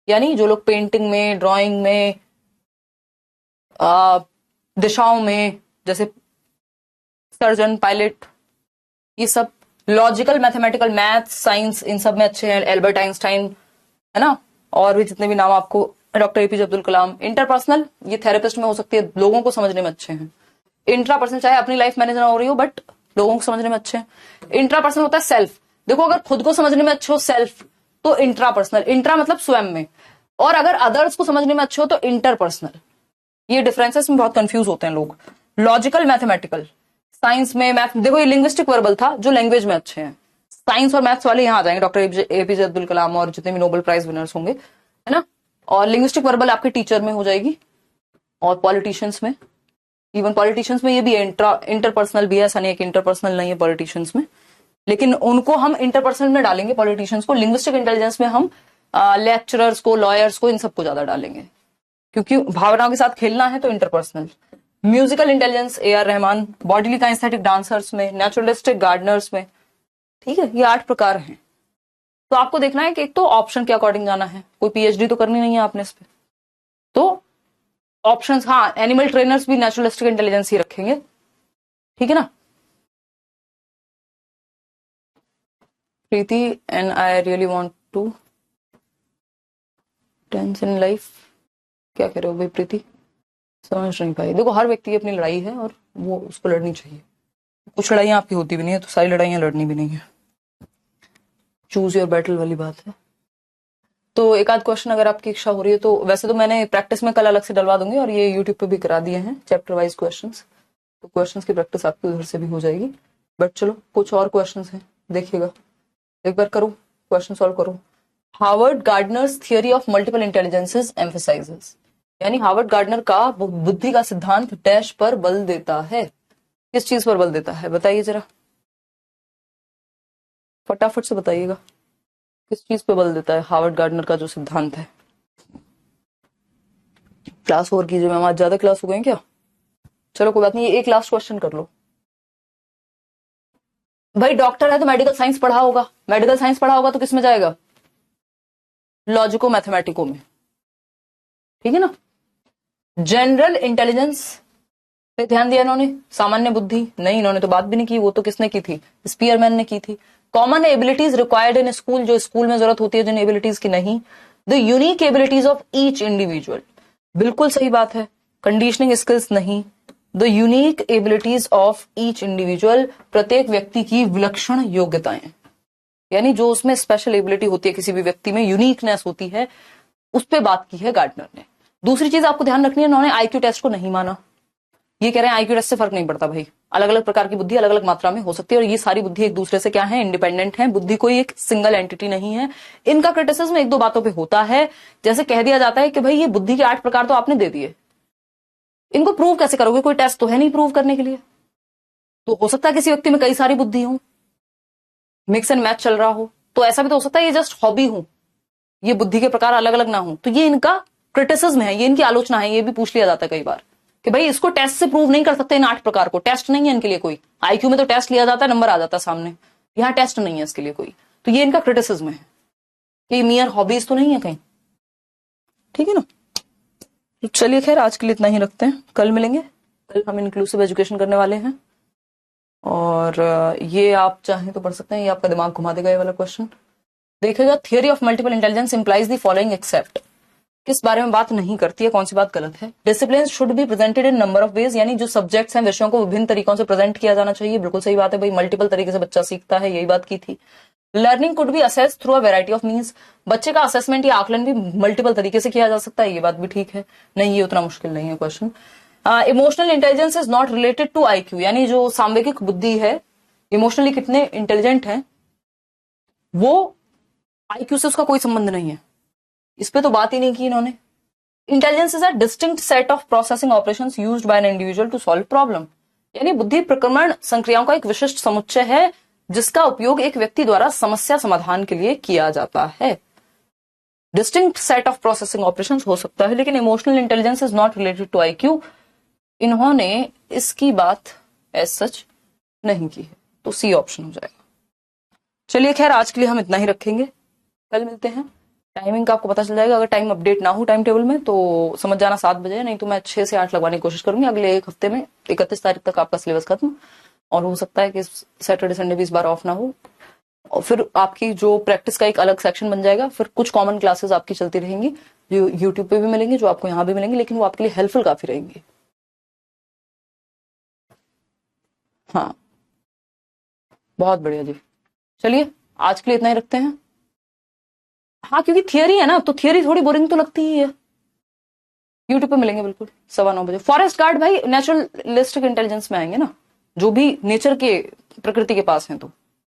यानी जो लोग पेंटिंग में, ड्राइंग में, दिशाओं में, जैसे सर्जन, पायलट, ये सब, लॉजिकल, मैथमेटिकल, मैथ, साइंस, इन सब में अच्छे हैं, एल्बर्ट आइंस्टाइन, है ना, और भी जितने भी नाम आपको, doctor APJ Abdul Kalam. Interpersonal, ये थेरेपिस्ट में हो सकती है, लोगों को समझने में अच्छे हैं। इंट्रापर्सनल, चाहे अपनी लाइफ मैनेज ना हो रही हो, बट लोगों को समझने में अच्छे हैं। इंट्रापर्सनल होता है सेल्फ, देखो अगर खुद को समझने में अच्छे हो सेल्फ, तो इंट्रापर्सनल, इंट्रा मतलब स्वयं में, और अगर अदर्स को समझने में अच्छे हो तो इंटरपर्सनल। ये डिफरेंसेस में बहुत कंफ्यूज होते हैं लोग। लॉजिकल, मैथमेटिकल, साइंस में मैथ, देखो ये लिंग्विस्टिक वर्बल था, जो लैंग्वेज में अच्छे हैं। साइंस और मैथ्स वाले यहाँ आ जाएंगे, डॉक्टर एपीजे अब्दुल कलाम और जितने भी नोबेल प्राइज विनर्स होंगे, है ना। और लिंग्विस्टिक वर्बल आपके टीचर में हो जाएगी, और पॉलिटिशियंस में, इवन पॉलिटिशियंस में ये भी इंटरपर्सनल भी है, ऐसा नहीं है कि इंटरपर्सनल नहीं है पॉलिटिशियंस में, लेकिन उनको हम इंटरपर्सनल में डालेंगे पॉलिटिशियंस को। लिंग्विस्टिक इंटेलिजेंस में हम लेक्चरर्स को, लॉयर्स को, इन सबको ज्यादा डालेंगे, क्योंकि भावनाओं के साथ खेलना है तो interpersonal. Musical intelligence, A R Rahman, bodily kinesthetic dancers में, नेचुरलिस्टिक गार्डनर्स में। ठीक है, ये 8 प्रकार हैं। तो आपको देखना है कि एक तो ऑप्शन के अकॉर्डिंग जाना है, कोई पीएचडी तो करनी नहीं है आपने इस पे, तो ऑप्शंस, हाँ एनिमल ट्रेनर्स भी नेचुरलिस्टिक इंटेलिजेंस ही रखेंगे। ठीक है ना। Preeti, and I really want to tense in life, क्या कह रहे हो भाई प्रीति, समझ नहीं पाई। देखो हर व्यक्ति की अपनी लड़ाई है और वो उसको लड़नी चाहिए। कुछ लड़ाइयां आपकी होती भी नहीं है, तो सारी लड़ाइयां लड़नी भी नहीं है। चूज योर बैटल वाली बात है। तो एक आध क्वेश्चन अगर आपकी इच्छा हो रही है तो, वैसे तो मैंने प्रैक्टिस में कल अलग से डलवा दूंगी, और ये यूट्यूब पे भी करा दिए हैं चैप्टर वाइज क्वेश्चंस, तो क्वेश्चंस की प्रैक्टिस आपकी उधर से भी हो जाएगी। बट चलो कुछ और क्वेश्चंस हैं, देखिएगा एक बार करो, क्वेश्चन सॉल्व करो। Harvard Gardner's theory of multiple intelligences emphasises, यानी हार्वर्ड गार्डनर का बुद्धि का सिद्धांत डैश पर बल देता है। किस चीज पर बल देता है बताइए जरा, फटाफट से बताइएगा, किस चीज पे बल देता है हार्वर्ड गार्डनर का जो सिद्धांत है। क्लास ओवर कीजिए मैम, आज ज्यादा क्लास हो गए क्या। चलो कोई बात नहीं, एक लास्ट क्वेश्चन कर लो। भाई डॉक्टर है तो मेडिकल साइंस पढ़ा होगा, मेडिकल साइंस पढ़ा होगा तो किस में जाएगा, लॉजिको मैथमेटिको में। ठीक है ना। जनरल इंटेलिजेंस पे ध्यान दिया इन्होंने, सामान्य बुद्धि नहीं, इन्होंने तो बात भी नहीं की, वो तो किसने की थी, स्पीयरमैन ने की थी। Common abilities required in school, जो स्कूल में जरूरत होती है जिन एबिलिटीज की नहीं। The unique abilities of each individual, बिल्कुल सही बात है। कंडीशनिंग स्किल्स नहीं, the unique abilities of each individual, प्रत्येक व्यक्ति की विलक्षण योग्यताएं, यानी जो उसमें स्पेशल एबिलिटी होती है, किसी भी व्यक्ति में यूनिकनेस होती है, उस पर बात की है गार्डनर ने। दूसरी चीज आपको ध्यान रखनी है, उन्होंने आईक्यू टेस्ट को नहीं माना। ये कह रहे हैं आईक्यू टेस्ट से फर्क नहीं पड़ता भाई, अलग अलग प्रकार की बुद्धि अलग अलग मात्रा में हो सकती है, और ये सारी बुद्धि एक दूसरे से क्या है, इंडिपेंडेंट है। बुद्धि कोई एक सिंगल एंटिटी नहीं है। इनका क्रिटिसिज्म एक दो बातों पे होता है, जैसे कह दिया जाता है कि भाई ये बुद्धि के 8 प्रकार तो आपने दे दिए, इनको प्रूव कैसे करोगे, कोई टेस्ट तो है नहीं प्रूव करने के लिए। तो हो सकता है किसी व्यक्ति में कई सारी बुद्धि हो, मिक्स एंड मैच चल रहा हो, तो ऐसा भी तो हो सकता है ये जस्ट हॉबी हो, ये बुद्धि के प्रकार अलग अलग ना हो। तो ये इनका क्रिटिसिज्म है, ये इनकी आलोचना है। ये भी पूछ लिया जाता है कई बार कि भाई इसको टेस्ट से प्रूव नहीं कर सकते इन 8 प्रकार को, टेस्ट नहीं है इनके लिए कोई। आईक्यू में तो टेस्ट लिया जाता है, नंबर आ जाता है सामने, यहाँ टेस्ट नहीं है इसके लिए कोई। तो ये इनका क्रिटिसिज्म है कि मियर हॉबीज तो नहीं है कहीं, ठीक है ना। तो चलिए खैर आज के लिए इतना ही रखते हैं, कल मिलेंगे। कल हम इंक्लूसिव एजुकेशन करने वाले हैं, और ये आप चाहें तो पढ़ सकते हैं, ये आपका दिमाग घुमा देगा ये वाला क्वेश्चन। देखिएगा, theory of multiple intelligence implies the following except, किस बारे में बात नहीं करती है, कौन सी बात गलत है। Discipline should be presented in number of ways, यानी जो सब्जेक्ट्स हैं विषयों को विभिन्न तरीकों से प्रेजेंट किया जाना चाहिए, बिल्कुल सही बात है भाई, मल्टीपल तरीके से बच्चा सीखता है, यही बात की थी। Learning could be assess through a variety of means, बच्चे का असेसमेंट या आकलन भी मल्टीपल तरीके से किया जा सकता है, ये बात भी ठीक है, नहीं ये उतना मुश्किल नहीं है question. Emotional intelligence is not related to IQ, यानी जो सांवेगिक बुद्धि है, इमोशनली कितने इंटेलिजेंट हैं, वो आईक्यू से उसका कोई संबंध नहीं है, इस पे तो बात ही नहीं की इन्होंने। Intelligence is a distinct set of processing operations used by an individual to solve problem, यानी बुद्धि प्रक्रमण संक्रियाओं का एक विशिष्ट समुच्चय है जिसका उपयोग एक व्यक्ति द्वारा समस्या समाधान के लिए किया जाता है। Distinct set of processing operations हो सकता है, लेकिन emotional intelligence is not related to IQ, इन्होंने इसकी बात एज सच नहीं की है, तो सी ऑप्शन हो जाएगा। चलिए खैर आज के लिए हम इतना ही रखेंगे, कल मिलते हैं। टाइमिंग का आपको पता चल जाएगा, अगर टाइम अपडेट ना हो टाइम टेबल में तो समझ जाना 7 बजे, नहीं तो मैं 6 से 8 लगवाने की कोशिश करूंगी अगले एक हफ्ते में। 31 तारीख तक आपका सिलेबस खत्म, और हो सकता है कि सैटरडे संडे भी इस बार ऑफ ना हो, और फिर आपकी जो प्रैक्टिस का एक अलग सेक्शन बन जाएगा। फिर कुछ कॉमन क्लासेस आपकी चलती रहेंगी जो यूट्यूब पे भी मिलेंगी, जो आपको यहाँ भी मिलेंगी, लेकिन वो आपके लिए हेल्पफुल काफी रहेंगी। हाँ बहुत बढ़िया जी, चलिए आज के लिए इतना ही रखते हैं। हाँ क्योंकि थियरी है ना, तो थियरी थोड़ी बोरिंग तो लगती ही है। यूट्यूब पे मिलेंगे बिल्कुल 9:15 बजे। फॉरेस्ट गार्ड भाई नेचुरलिस्टिक इंटेलिजेंस में आएंगे ना, जो भी नेचर के प्रकृति के पास हैं, तो